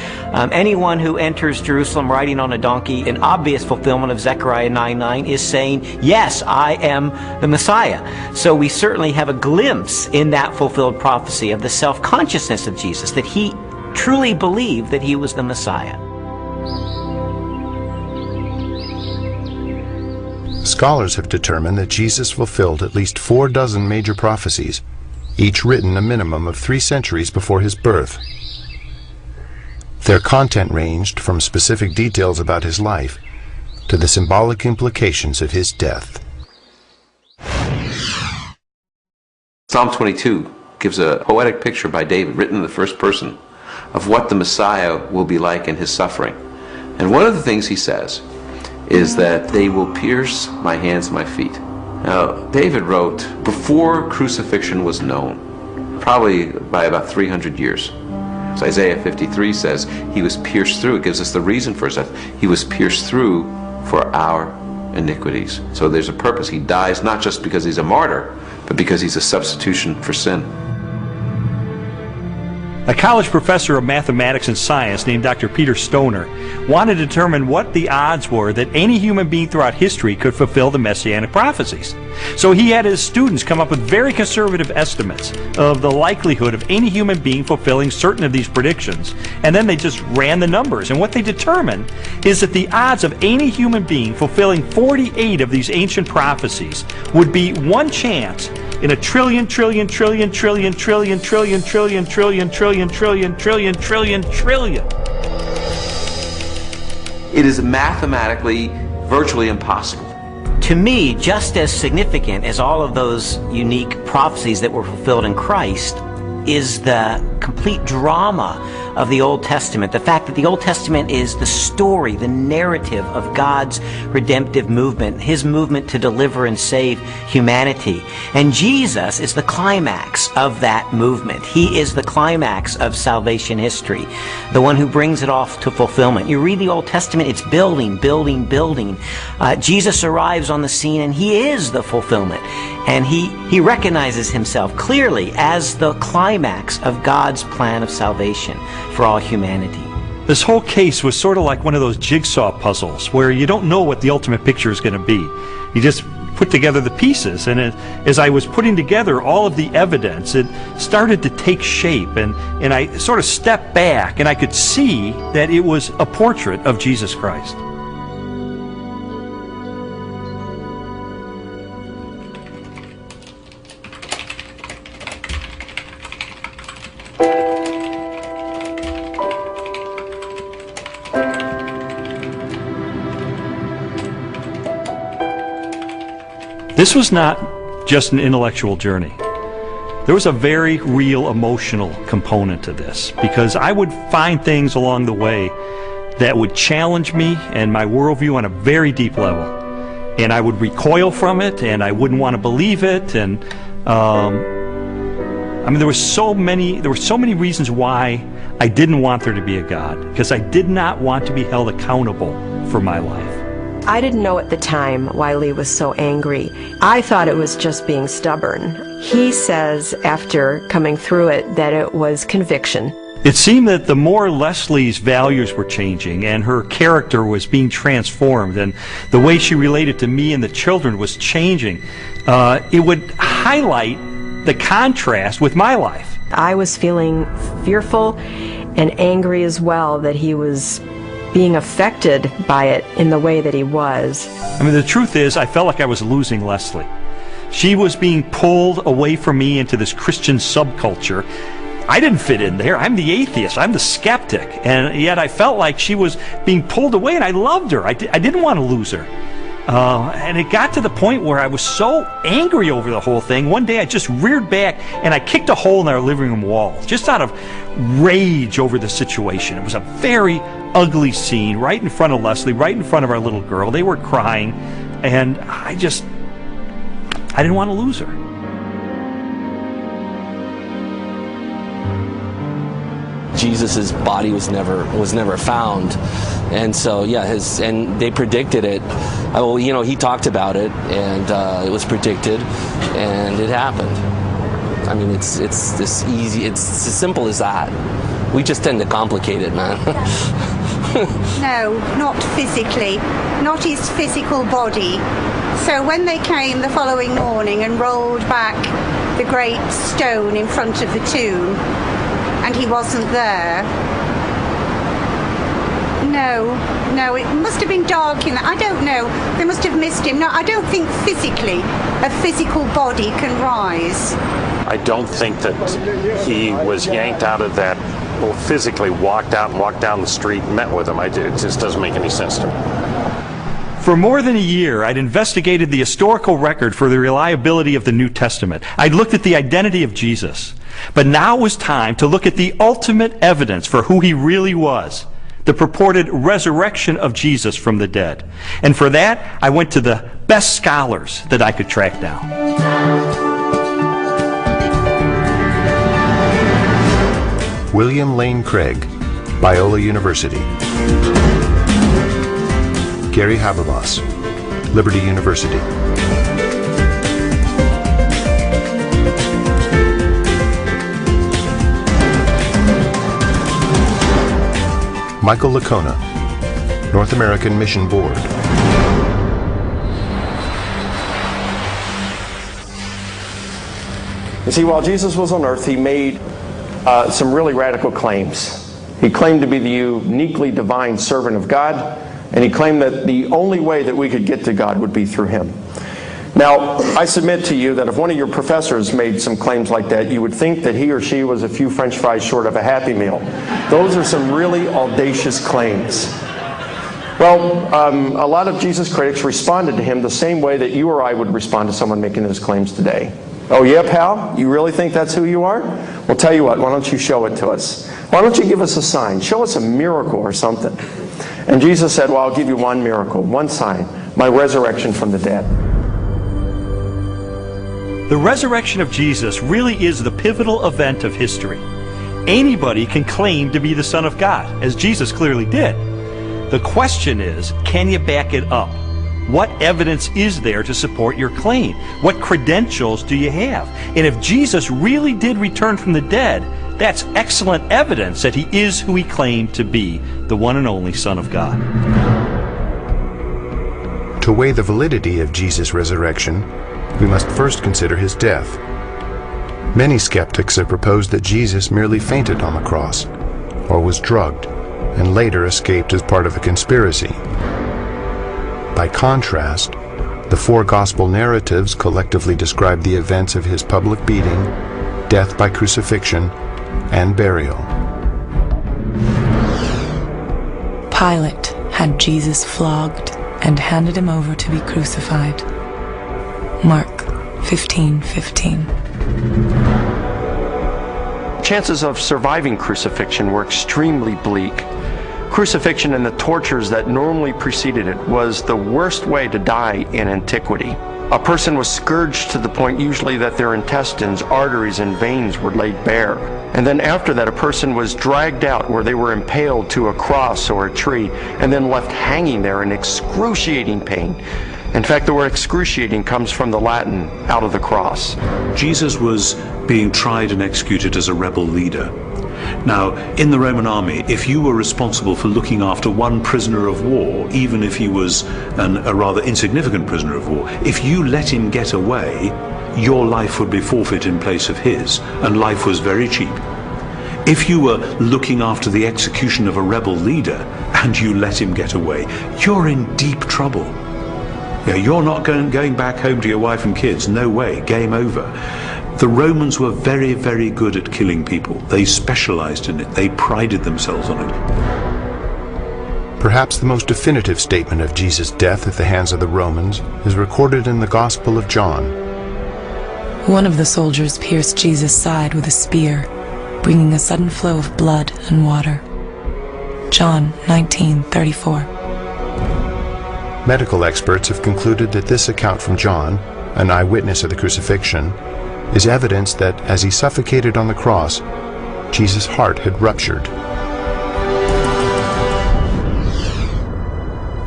Anyone who enters Jerusalem riding on a donkey, in obvious fulfillment of Zechariah 9:9, is saying, yes, I am the Messiah. So we certainly have a glimpse in that fulfilled prophecy of the self-consciousness of Jesus, that he truly believed that he was the Messiah. Scholars have determined that Jesus fulfilled at least 46 major prophecies, each written a minimum of 3 centuries before his birth. Their content ranged from specific details about his life to the symbolic implications of his death. Psalm 22 gives a poetic picture by David, written in the first person, of what the Messiah will be like in his suffering. And one of the things he says is that they will pierce my hands and my feet. Now, David wrote before crucifixion was known, probably by about 300 years. So Isaiah 53 says he was pierced through. It gives us the reason for his death. He was pierced through for our iniquities. So there's a purpose. He dies not just because he's a martyr, but because he's a substitution for sin. A college professor of mathematics and science named Dr. Peter Stoner wanted to determine what the odds were that any human being throughout history could fulfill the messianic prophecies. So he had his students come up with very conservative estimates of the likelihood of any human being fulfilling certain of these predictions, and then they just ran the numbers. And what they determined is that the odds of any human being fulfilling 48 of these ancient prophecies would be 1 chance in a trillion. It is mathematically virtually impossible. To me, just as significant as all of those unique prophecies that were fulfilled in Christ is the complete drama of the Old Testament. The fact that the Old Testament is the story, the narrative of God's redemptive movement, his movement to deliver and save humanity. And Jesus is the climax of that movement. He is the climax of salvation history, the one who brings it off to fulfillment. You read the Old Testament, it's building. Jesus arrives on the scene and he is the fulfillment. And he recognizes himself clearly as the climax of God's plan of salvation for all humanity. This whole case was sort of like one of those jigsaw puzzles where you don't know what the ultimate picture is going to be. You just put together the pieces, and as I was putting together all of the evidence, it started to take shape, and I sort of stepped back and I could see that it was a portrait of Jesus Christ. This was not just an intellectual journey. There was a very real emotional component to this, because I would find things along the way that would challenge me and my worldview on a very deep level. And I would recoil from it, and I wouldn't want to believe it. And there were so many reasons why I didn't want there to be a God, because I did not want to be held accountable for my life. I didn't know at the time why Lee was so angry. I thought it was just being stubborn. He says, after coming through it, that it was conviction. It seemed that the more Leslie's values were changing and her character was being transformed and the way she related to me and the children was changing, it would highlight the contrast with my life. I was feeling fearful and angry as well that he was being affected by it in the way that he was. The truth is, I felt like I was losing Leslie. She was being pulled away from me into this Christian subculture. I didn't fit in there. I'm the atheist. I'm the skeptic. And yet I felt like she was being pulled away, and I loved her. I didn't want to lose her. And it got to the point where I was so angry over the whole thing. One day I just reared back and I kicked a hole in our living room wall, just out of rage over the situation. It was a very ugly scene right in front of Leslie, right in front of our little girl. They were crying, and I didn't want to lose her. Jesus's body was never found. And so and they predicted it. Well, you know, he talked about it, and it was predicted, and it happened. I mean, it's this easy. It's as simple as that. We just tend to complicate it, man. No, not physically, not his physical body. So when they came the following morning and rolled back the great stone in front of the tomb, and he wasn't there. No, it must have been dark in that. I don't know. They must have missed him. No, I don't think physically a physical body can rise. I don't think that he was yanked out of that, or physically walked out and walked down the street and met with him. It just doesn't make any sense to me. For more than a year, I'd investigated the historical record for the reliability of the New Testament. I'd looked at the identity of Jesus. But now was time to look at the ultimate evidence for who he really was, the purported resurrection of Jesus from the dead. And for that, I went to the best scholars that I could track down. William Lane Craig, Biola University. Gary Habermas, Liberty University. Michael Licona, North American Mission Board. You see, while Jesus was on earth, he made some really radical claims. He claimed to be the uniquely divine servant of God, and he claimed that the only way that we could get to God would be through him. Now, I submit to you that if one of your professors made some claims like that, you would think that he or she was a few French fries short of a Happy Meal. Those are some really audacious claims. Well, a lot of Jesus critics responded to him the same way that you or I would respond to someone making those claims today. Oh yeah, pal? You really think that's who you are? Well, tell you what, why don't you show it to us? Why don't you give us a sign? Show us a miracle or something. And Jesus said, well, I'll give you one miracle, one sign, my resurrection from the dead. The resurrection of Jesus really is the pivotal event of history. Anybody can claim to be the Son of God, as Jesus clearly did. The question is, can you back it up? What evidence is there to support your claim? What credentials do you have? And if Jesus really did return from the dead, that's excellent evidence that he is who he claimed to be, the one and only Son of God. To weigh the validity of Jesus' resurrection, we must first consider his death. Many skeptics have proposed that Jesus merely fainted on the cross, or was drugged, and later escaped as part of a conspiracy. By contrast, the four gospel narratives collectively describe the events of his public beating, death by crucifixion, and burial. Pilate had Jesus flogged and handed him over to be crucified. Mark 15:15. Chances of surviving crucifixion were extremely bleak. Crucifixion and the tortures that normally preceded it was the worst way to die in antiquity. A person was scourged to the point usually that their intestines, arteries, and veins were laid bare. And then after that, a person was dragged out where they were impaled to a cross or a tree and then left hanging there in excruciating pain. In fact, the word excruciating comes from the Latin, out of the cross. Jesus was being tried and executed as a rebel leader. Now, in the Roman army, if you were responsible for looking after one prisoner of war, even if he was a rather insignificant prisoner of war, if you let him get away, your life would be forfeit in place of his, and life was very cheap. If you were looking after the execution of a rebel leader and you let him get away, you're in deep trouble. You're not going back home to your wife and kids. No way. Game over. The Romans were very, very good at killing people. They specialized in it. They prided themselves on it. Perhaps the most definitive statement of Jesus' death at the hands of the Romans is recorded in the Gospel of John. One of the soldiers pierced Jesus' side with a spear, bringing a sudden flow of blood and water. John 19:34. Medical experts have concluded that this account from John, an eyewitness of the crucifixion, is evidence that as he suffocated on the cross, Jesus' heart had ruptured.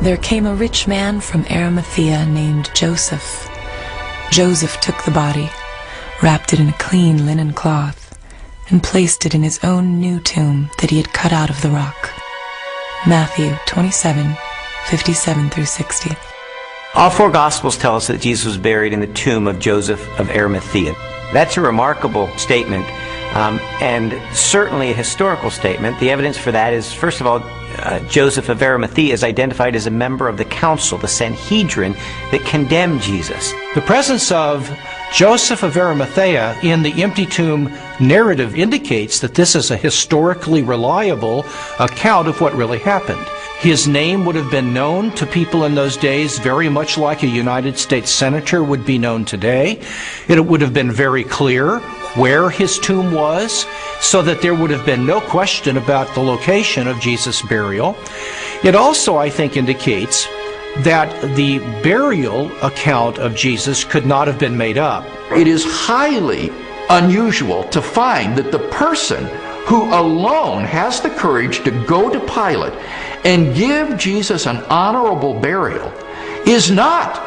There came a rich man from Arimathea named Joseph. Joseph took the body, wrapped it in a clean linen cloth, and placed it in his own new tomb that he had cut out of the rock. Matthew 27:57-60. All four Gospels tell us that Jesus was buried in the tomb of Joseph of Arimathea. That's a remarkable statement, and certainly a historical statement. The evidence for that is, first of all, Joseph of Arimathea is identified as a member of the council, the Sanhedrin, that condemned Jesus. The presence of Joseph of Arimathea in the empty tomb narrative indicates that this is a historically reliable account of what really happened. His name would have been known to people in those days very much like a United States senator would be known today. It would have been very clear where his tomb was, so that there would have been no question about the location of Jesus' burial. It also, I think, indicates that the burial account of Jesus could not have been made up. It is highly unusual to find that the person who alone has the courage to go to Pilate and give Jesus an honorable burial is not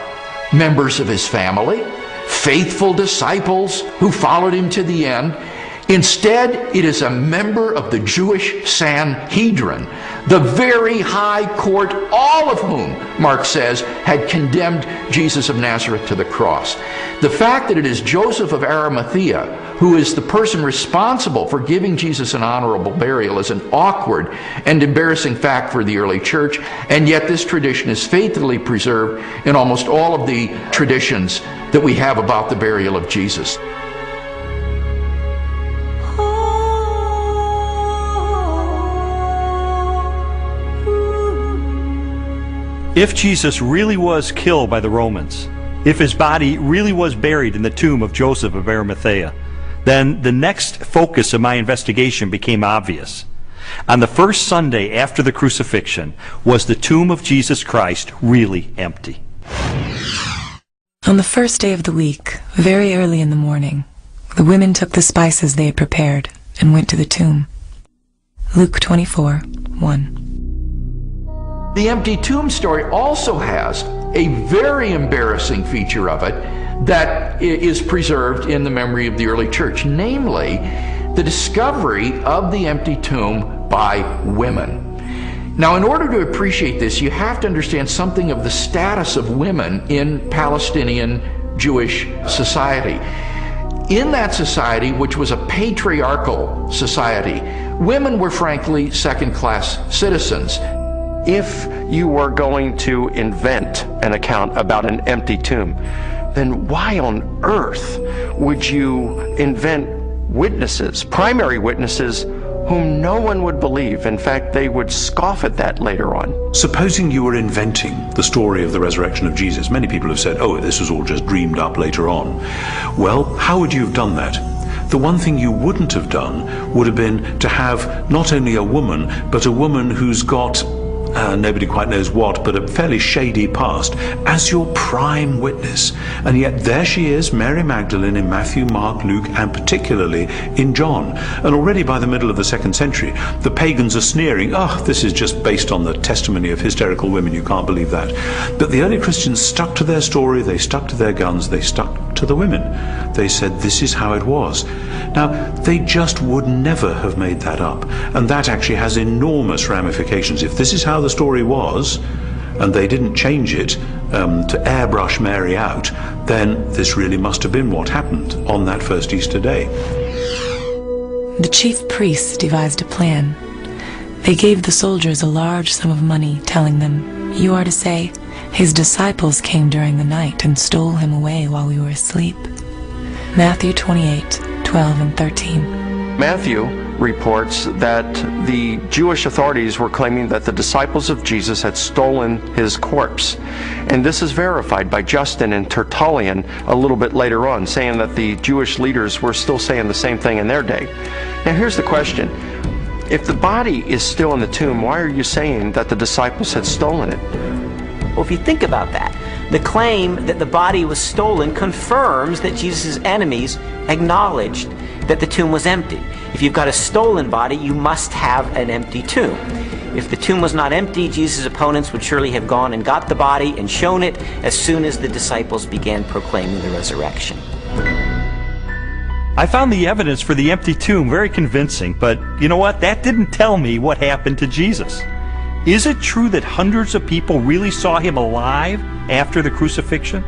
members of his family, faithful disciples who followed him to the end. Instead, it is a member of the Jewish Sanhedrin, the very high court, all of whom, Mark says, had condemned Jesus of Nazareth to the cross. The fact that it is Joseph of Arimathea who is the person responsible for giving Jesus an honorable burial is an awkward and embarrassing fact for the early church, and yet this tradition is faithfully preserved in almost all of the traditions that we have about the burial of Jesus. If Jesus really was killed by the Romans, if his body really was buried in the tomb of Joseph of Arimathea, then the next focus of my investigation became obvious. On the first Sunday after the crucifixion, was the tomb of Jesus Christ really empty? On the first day of the week, very early in the morning, the women took the spices they had prepared and went to the tomb. Luke 24:1. The empty tomb story also has a very embarrassing feature of it that is preserved in the memory of the early church, namely the discovery of the empty tomb by women. Now, in order to appreciate this, you have to understand something of the status of women in Palestinian Jewish society. In that society, which was a patriarchal society, women were frankly second-class citizens. If you were going to invent an account about an empty tomb, then why on earth would you invent witnesses, primary witnesses, whom no one would believe? In fact, they would scoff at that later on. Supposing you were inventing the story of the resurrection of Jesus, many people have said, oh, this was all just dreamed up later on. Well, how would you have done that? The one thing you wouldn't have done would have been to have not only a woman, but a woman who's got nobody quite knows what, but a fairly shady past, as your prime witness. And yet there she is, Mary Magdalene, in Matthew, Mark, Luke, and particularly in John. And already by the middle of the 2nd century, the pagans are sneering, oh, this is just based on the testimony of hysterical women, you can't believe that. But the early Christians stuck to their story, they stuck to their guns, they stuck to the women. They said this is how it was. Now, they just would never have made that up. And that actually has enormous ramifications. If this is how the story was, and they didn't change it to airbrush Mary out, then this really must have been what happened on that first Easter day. The chief priests devised a plan. They gave the soldiers a large sum of money, telling them, "You are to say, his disciples came during the night and stole him away while we were asleep." Matthew 28:12 and 13. Matthew reports that the Jewish authorities were claiming that the disciples of Jesus had stolen his corpse. And this is verified by Justin and Tertullian a little bit later on, saying that the Jewish leaders were still saying the same thing in their day. Now here's the question. If the body is still in the tomb, why are you saying that the disciples had stolen it? Well, if you think about that, the claim that the body was stolen confirms that Jesus' enemies acknowledged that the tomb was empty. If you've got a stolen body, you must have an empty tomb. If the tomb was not empty, Jesus' opponents would surely have gone and got the body and shown it as soon as the disciples began proclaiming the resurrection. I found the evidence for the empty tomb very convincing, but you know what? That didn't tell me what happened to Jesus. Is it true that hundreds of people really saw him alive after the crucifixion?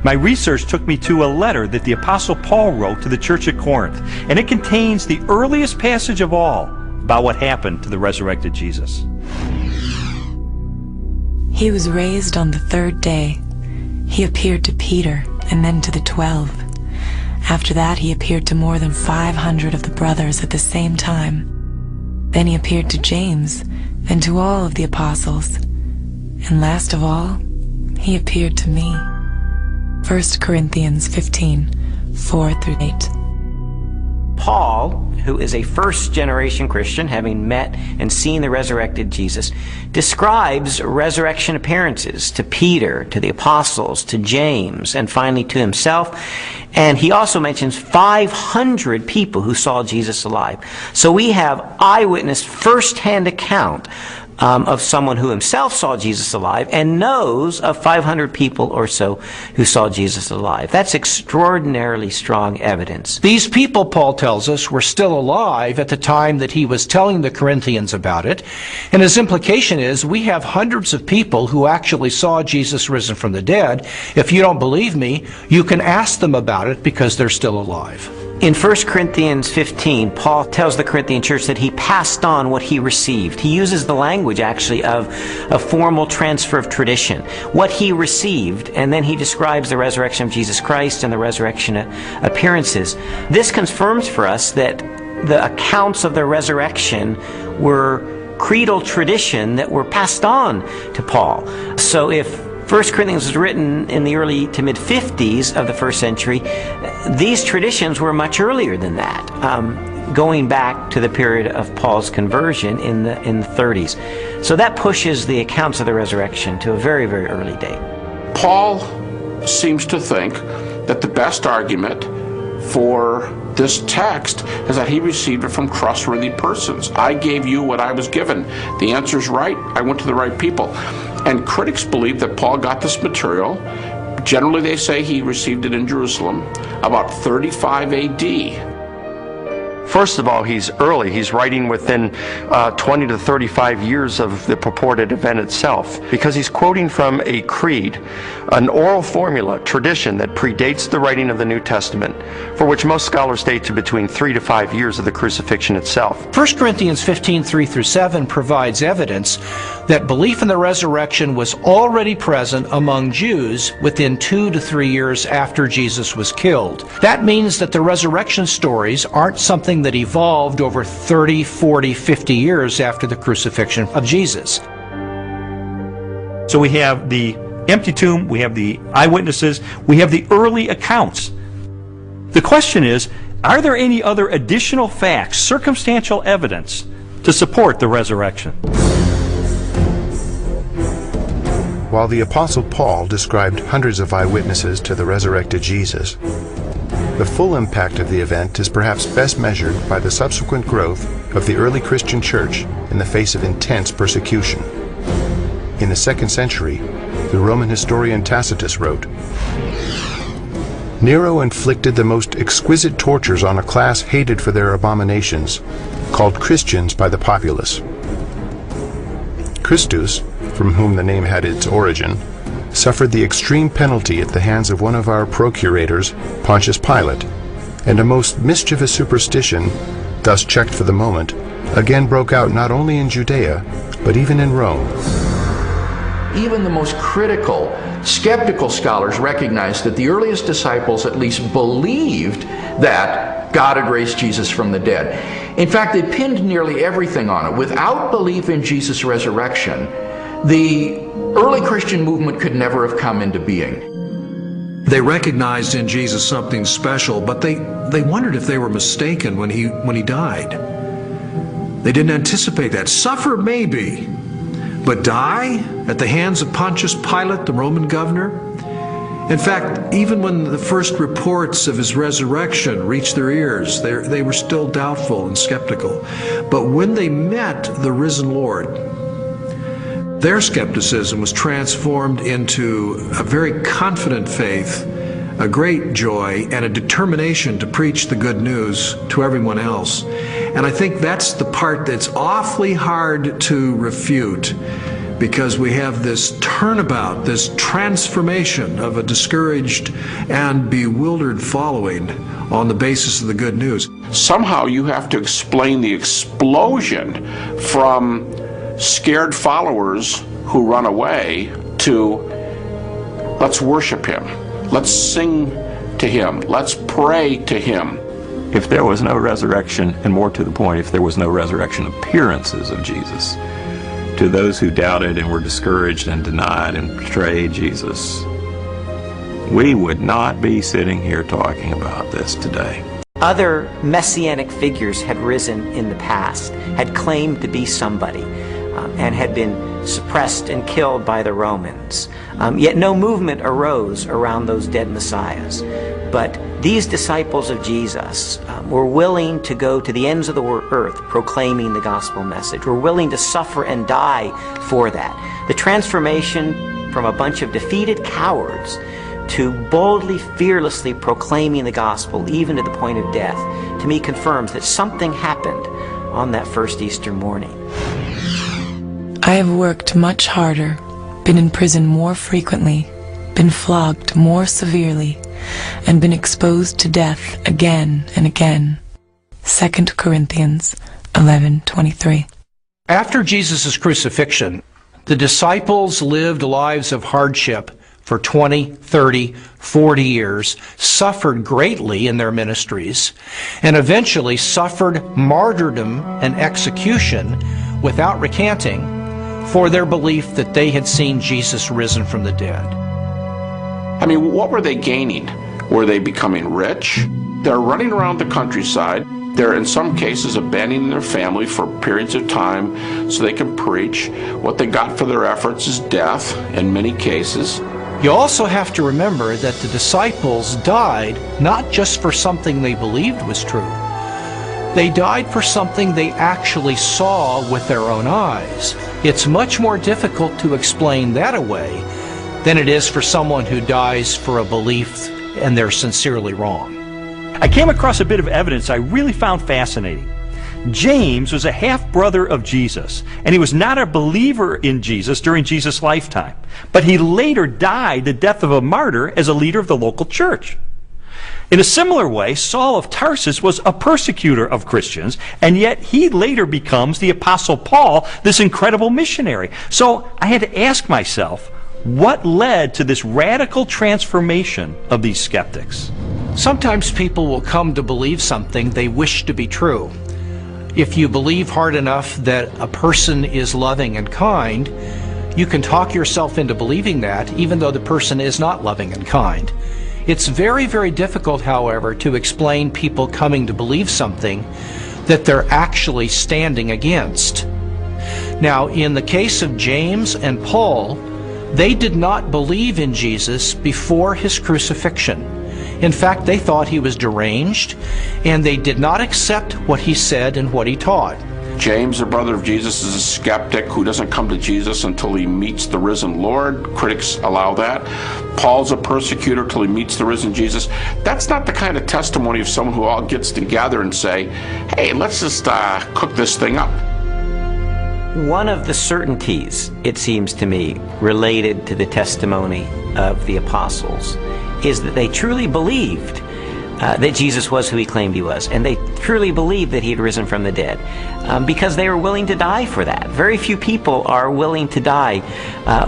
My research took me to a letter that the Apostle Paul wrote to the church at Corinth, and it contains the earliest passage of all about what happened to the resurrected Jesus. He was raised on the third day. He appeared to Peter and then to the 12. After that, he appeared to more than 500 of the brothers at the same time. Then he appeared to James, then to all of the apostles. And last of all, he appeared to me. 1 Corinthians 15, 4-8. Paul, who is a first-generation Christian, having met and seen the resurrected Jesus, describes resurrection appearances to Peter, to the apostles, to James, and finally to himself. And he also mentions 500 people who saw Jesus alive. So we have eyewitness, first-hand account of someone who himself saw Jesus alive and knows of 500 people or so who saw Jesus alive. That's extraordinarily strong evidence. These people, Paul tells us, were still alive at the time that he was telling the Corinthians about it. And his implication is we have hundreds of people who actually saw Jesus risen from the dead. If you don't believe me, you can ask them about it because they're still alive. In 1 Corinthians 15, Paul tells the Corinthian church that he passed on what he received. He uses the language, actually, of a formal transfer of tradition. What he received, and then he describes the resurrection of Jesus Christ and the resurrection appearances. This confirms for us that the accounts of the resurrection were creedal tradition that were passed on to Paul. So if 1 Corinthians was written in the early to mid-50s of the first century, these traditions were much earlier than that, going back to the period of Paul's conversion in the 30s. So that pushes the accounts of the resurrection to a very, very early date. Paul seems to think that the best argument for this text is that he received it from trustworthy persons. I gave you what I was given. The answer's right. I went to the right people. And critics believe that Paul got this material. Generally, they say he received it in Jerusalem about 35 AD. First of all, he's early. He's writing within 20 to 35 years of the purported event itself, because he's quoting from a creed, an oral formula, tradition that predates the writing of the New Testament, for which most scholars date to between 3 to 5 years of the crucifixion itself. 1 Corinthians 15, 3-7 provides evidence that belief in the resurrection was already present among Jews within 2 to 3 years after Jesus was killed. That means that the resurrection stories aren't something that evolved over 30, 40, 50 years after the crucifixion of Jesus. So we have the empty tomb, we have the eyewitnesses, we have the early accounts. The question is, are there any other additional facts, circumstantial evidence, to support the resurrection? While the Apostle Paul described hundreds of eyewitnesses to the resurrected Jesus, the full impact of the event is perhaps best measured by the subsequent growth of the early Christian church in the face of intense persecution. In the 2nd century, the Roman historian Tacitus wrote, "Nero inflicted the most exquisite tortures on a class hated for their abominations, called Christians by the populace. Christus, from whom the name had its origin, suffered the extreme penalty at the hands of one of our procurators, Pontius Pilate, and a most mischievous superstition, thus checked for the moment, again broke out not only in Judea, but even in Rome." Even the most critical, skeptical scholars recognize that the earliest disciples at least believed that God had raised Jesus from the dead. In fact, they pinned nearly everything on it. Without belief in Jesus' resurrection, the early Christian movement could never have come into being. They recognized in Jesus something special, but they wondered if they were mistaken when he died. They didn't anticipate that. Suffer maybe, but die at the hands of Pontius Pilate, the Roman governor? In fact, even when the first reports of his resurrection reached their ears, they were still doubtful and skeptical. But when they met the risen Lord, their skepticism was transformed into a very confident faith, a great joy, and a determination to preach the good news to everyone else. And I think that's the part that's awfully hard to refute, because we have this turnabout, this transformation of a discouraged and bewildered following on the basis of the good news. Somehow you have to explain the explosion from scared followers who run away to let's worship him, let's sing to him, let's pray to him. If there was no resurrection, and more to the point, if there was no resurrection appearances of Jesus, to those who doubted and were discouraged and denied and betrayed Jesus, we would not be sitting here talking about this today. Other messianic figures had risen in the past, had claimed to be somebody, and had been suppressed and killed by the Romans. Yet no movement arose around those dead messiahs. But these disciples of Jesus were willing to go to the ends of the earth proclaiming the gospel message. Were willing to suffer and die for that. The transformation from a bunch of defeated cowards to boldly, fearlessly proclaiming the gospel, even to the point of death, to me confirms that something happened on that first Easter morning. I have worked much harder, been in prison more frequently, been flogged more severely, and been exposed to death again and again. 2 Corinthians 11:23. After Jesus' crucifixion, the disciples lived lives of hardship for 20, 30, 40 years, suffered greatly in their ministries, and eventually suffered martyrdom and execution without recanting for their belief that they had seen Jesus risen from the dead. I mean, what were they gaining? Were they becoming rich? They're running around the countryside. They're in some cases abandoning their family for periods of time so they can preach. What they got for their efforts is death in many cases. You also have to remember that the disciples died not just for something they believed was true. They died for something they actually saw with their own eyes. It's much more difficult to explain that away than it is for someone who dies for a belief and they're sincerely wrong. I came across a bit of evidence I really found fascinating. James was a half-brother of Jesus, and he was not a believer in Jesus during Jesus' lifetime, but he later died the death of a martyr as a leader of the local church. In a similar way, Saul of Tarsus was a persecutor of Christians, and yet he later becomes the Apostle Paul, this incredible missionary. So I had to ask myself, what led to this radical transformation of these skeptics? Sometimes people will come to believe something they wish to be true. If you believe hard enough that a person is loving and kind, you can talk yourself into believing that, even though the person is not loving and kind. It's very, very difficult, however, to explain people coming to believe something that they're actually standing against. Now, in the case of James and Paul, they did not believe in Jesus before his crucifixion. In fact, they thought he was deranged, and they did not accept what he said and what he taught. James, the brother of Jesus, is a skeptic who doesn't come to Jesus until he meets the risen Lord. Critics allow that. Paul's a persecutor till he meets the risen Jesus. That's not the kind of testimony of someone who all gets together and say, hey, let's just cook this thing up. One of the certainties, it seems to me, related to the testimony of the apostles is that they truly believed that Jesus was who he claimed he was, and they truly believed that he had risen from the dead, because they were willing to die for that. Very few people are willing to die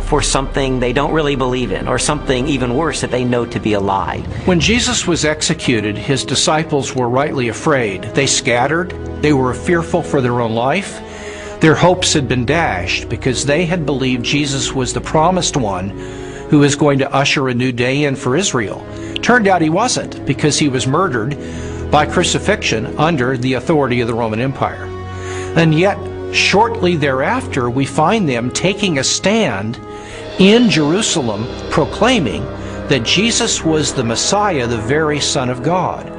for something they don't really believe in, or something even worse that they know to be a lie. When Jesus was executed, his disciples were rightly afraid. They scattered. They were fearful for their own life. Their hopes had been dashed because they had believed Jesus was the promised one who was going to usher a new day in for Israel. Turned out he wasn't, because he was murdered by crucifixion under the authority of the Roman Empire. And yet, Shortly thereafter, we find them taking a stand in Jerusalem, proclaiming that Jesus was the Messiah, the very Son of God.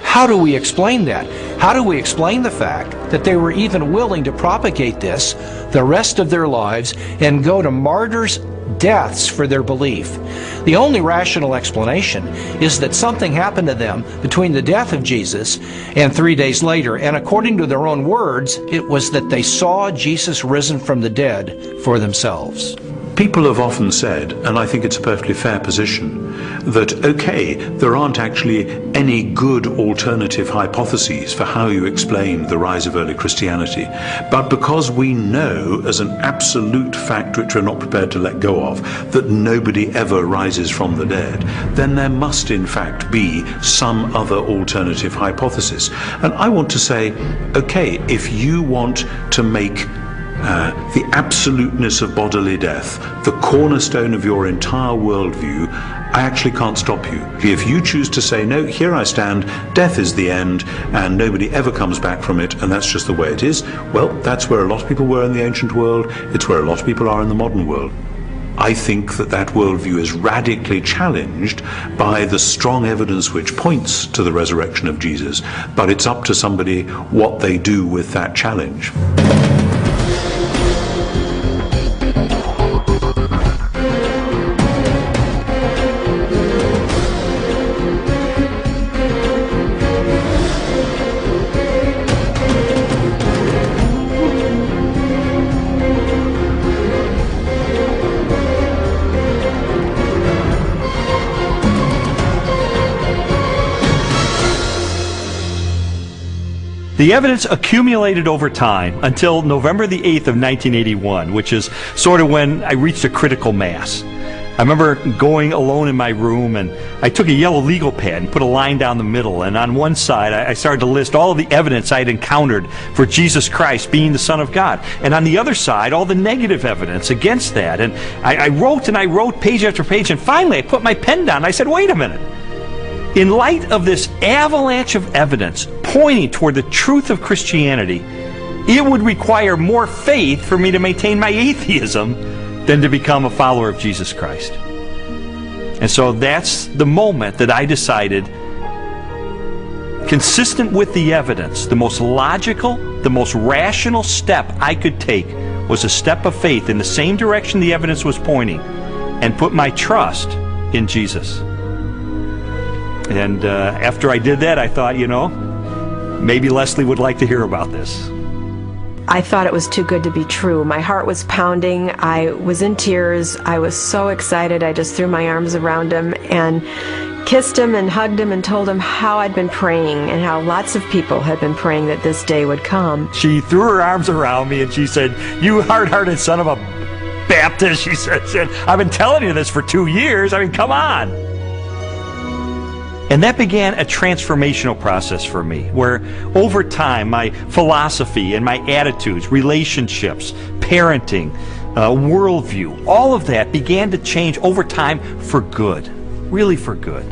How do we explain that? How do we explain the fact that they were even willing to propagate this the rest of their lives and go to martyrs' deaths for their belief? The only rational explanation is that something happened to them between the death of Jesus and 3 days later, and according to their own words, it was that they saw Jesus risen from the dead for themselves. People have often said, and I think it's a perfectly fair position, that okay, there aren't actually any good alternative hypotheses for how you explain the rise of early Christianity, but because we know as an absolute fact which we're not prepared to let go of, that nobody ever rises from the dead, then there must in fact be some other alternative hypothesis. And I want to say, okay, if you want to make the absoluteness of bodily death the cornerstone of your entire worldview, I actually can't stop you. If you choose to say, no, here I stand, death is the end, and nobody ever comes back from it, and that's just the way it is, well, that's where a lot of people were in the ancient world, it's where a lot of people are in the modern world. I think that that worldview is radically challenged by the strong evidence which points to the resurrection of Jesus, but it's up to somebody what they do with that challenge. The evidence accumulated over time until November the 8th of 1981, which is sort of when I reached a critical mass. I remember going alone in my room, and I took a yellow legal pad and put a line down the middle, and on one side I started to list all of the evidence I had encountered for Jesus Christ being the Son of God, and on the other side all the negative evidence against that. And I wrote page after page, and finally I put my pen down and I said, wait a minute. In light of this avalanche of evidence pointing toward the truth of Christianity, it would require more faith for me to maintain my atheism than to become a follower of Jesus Christ. And so that's the moment that I decided, consistent with the evidence, the most logical, the most rational step I could take was a step of faith in the same direction the evidence was pointing, and put my trust in Jesus. And after I did that, I thought, maybe Leslie would like to hear about this. I thought it was too good to be true. My heart was pounding. I was in tears. I was so excited. I just threw my arms around him and kissed him and hugged him and told him how I'd been praying and how lots of people had been praying that this day would come. She threw her arms around me and she said, "You hard-hearted son of a Baptist," she said, "I've been telling you this for 2 years. I mean, come on." And that began a transformational process for me, where over time my philosophy and my attitudes, relationships, parenting, worldview, all of that began to change over time for good, really for good.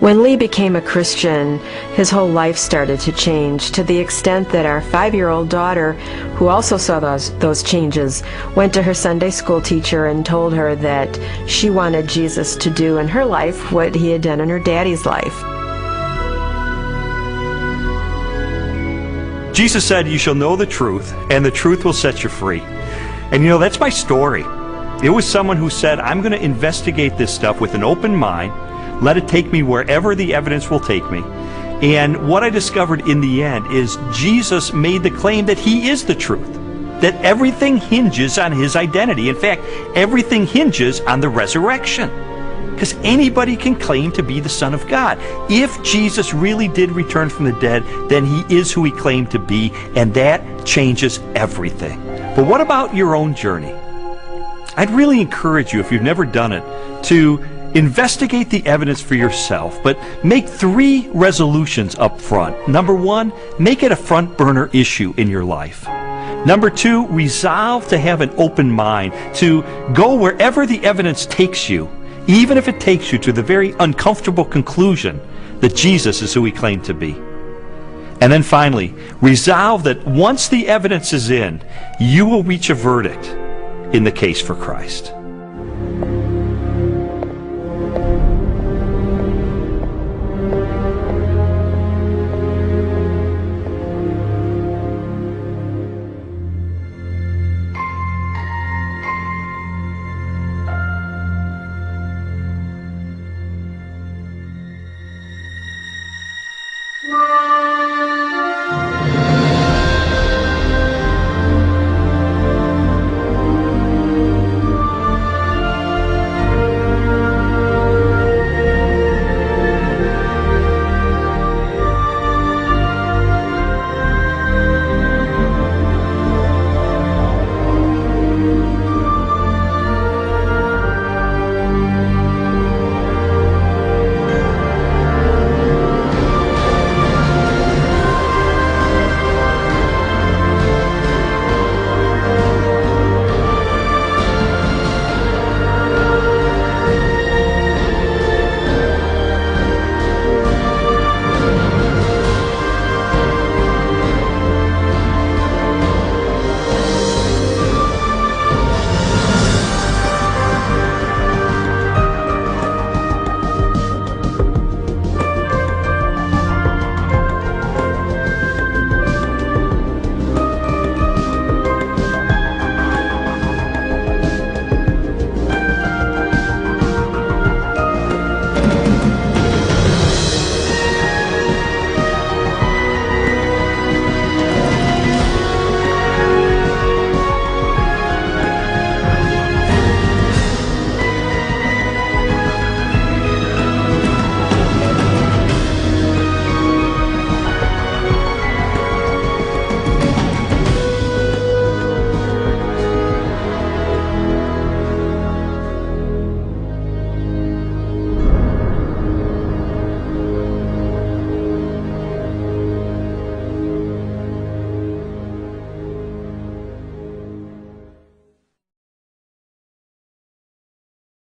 When Lee became a Christian, his whole life started to change, to the extent that our 5-year-old daughter, who also saw those changes, went to her Sunday school teacher and told her that she wanted Jesus to do in her life what he had done in her daddy's life. Jesus said, "You shall know the truth, and the truth will set you free." And that's my story. It was someone who said, I'm going to investigate this stuff with an open mind, let it take me wherever the evidence will take me. And what I discovered in the end is Jesus made the claim that he is the truth, that everything hinges on his identity. In fact, everything hinges on the resurrection. Because anybody can claim to be the Son of God. If Jesus really did return from the dead, then he is who he claimed to be, and that changes everything. But what about your own journey? I'd really encourage you, if you've never done it, to investigate the evidence for yourself, but make 3 resolutions up front. Number 1, make it a front burner issue in your life. Number 2, resolve to have an open mind, to go wherever the evidence takes you, even if it takes you to the very uncomfortable conclusion that Jesus is who he claimed to be. And then finally, resolve that once the evidence is in, you will reach a verdict in the case for Christ.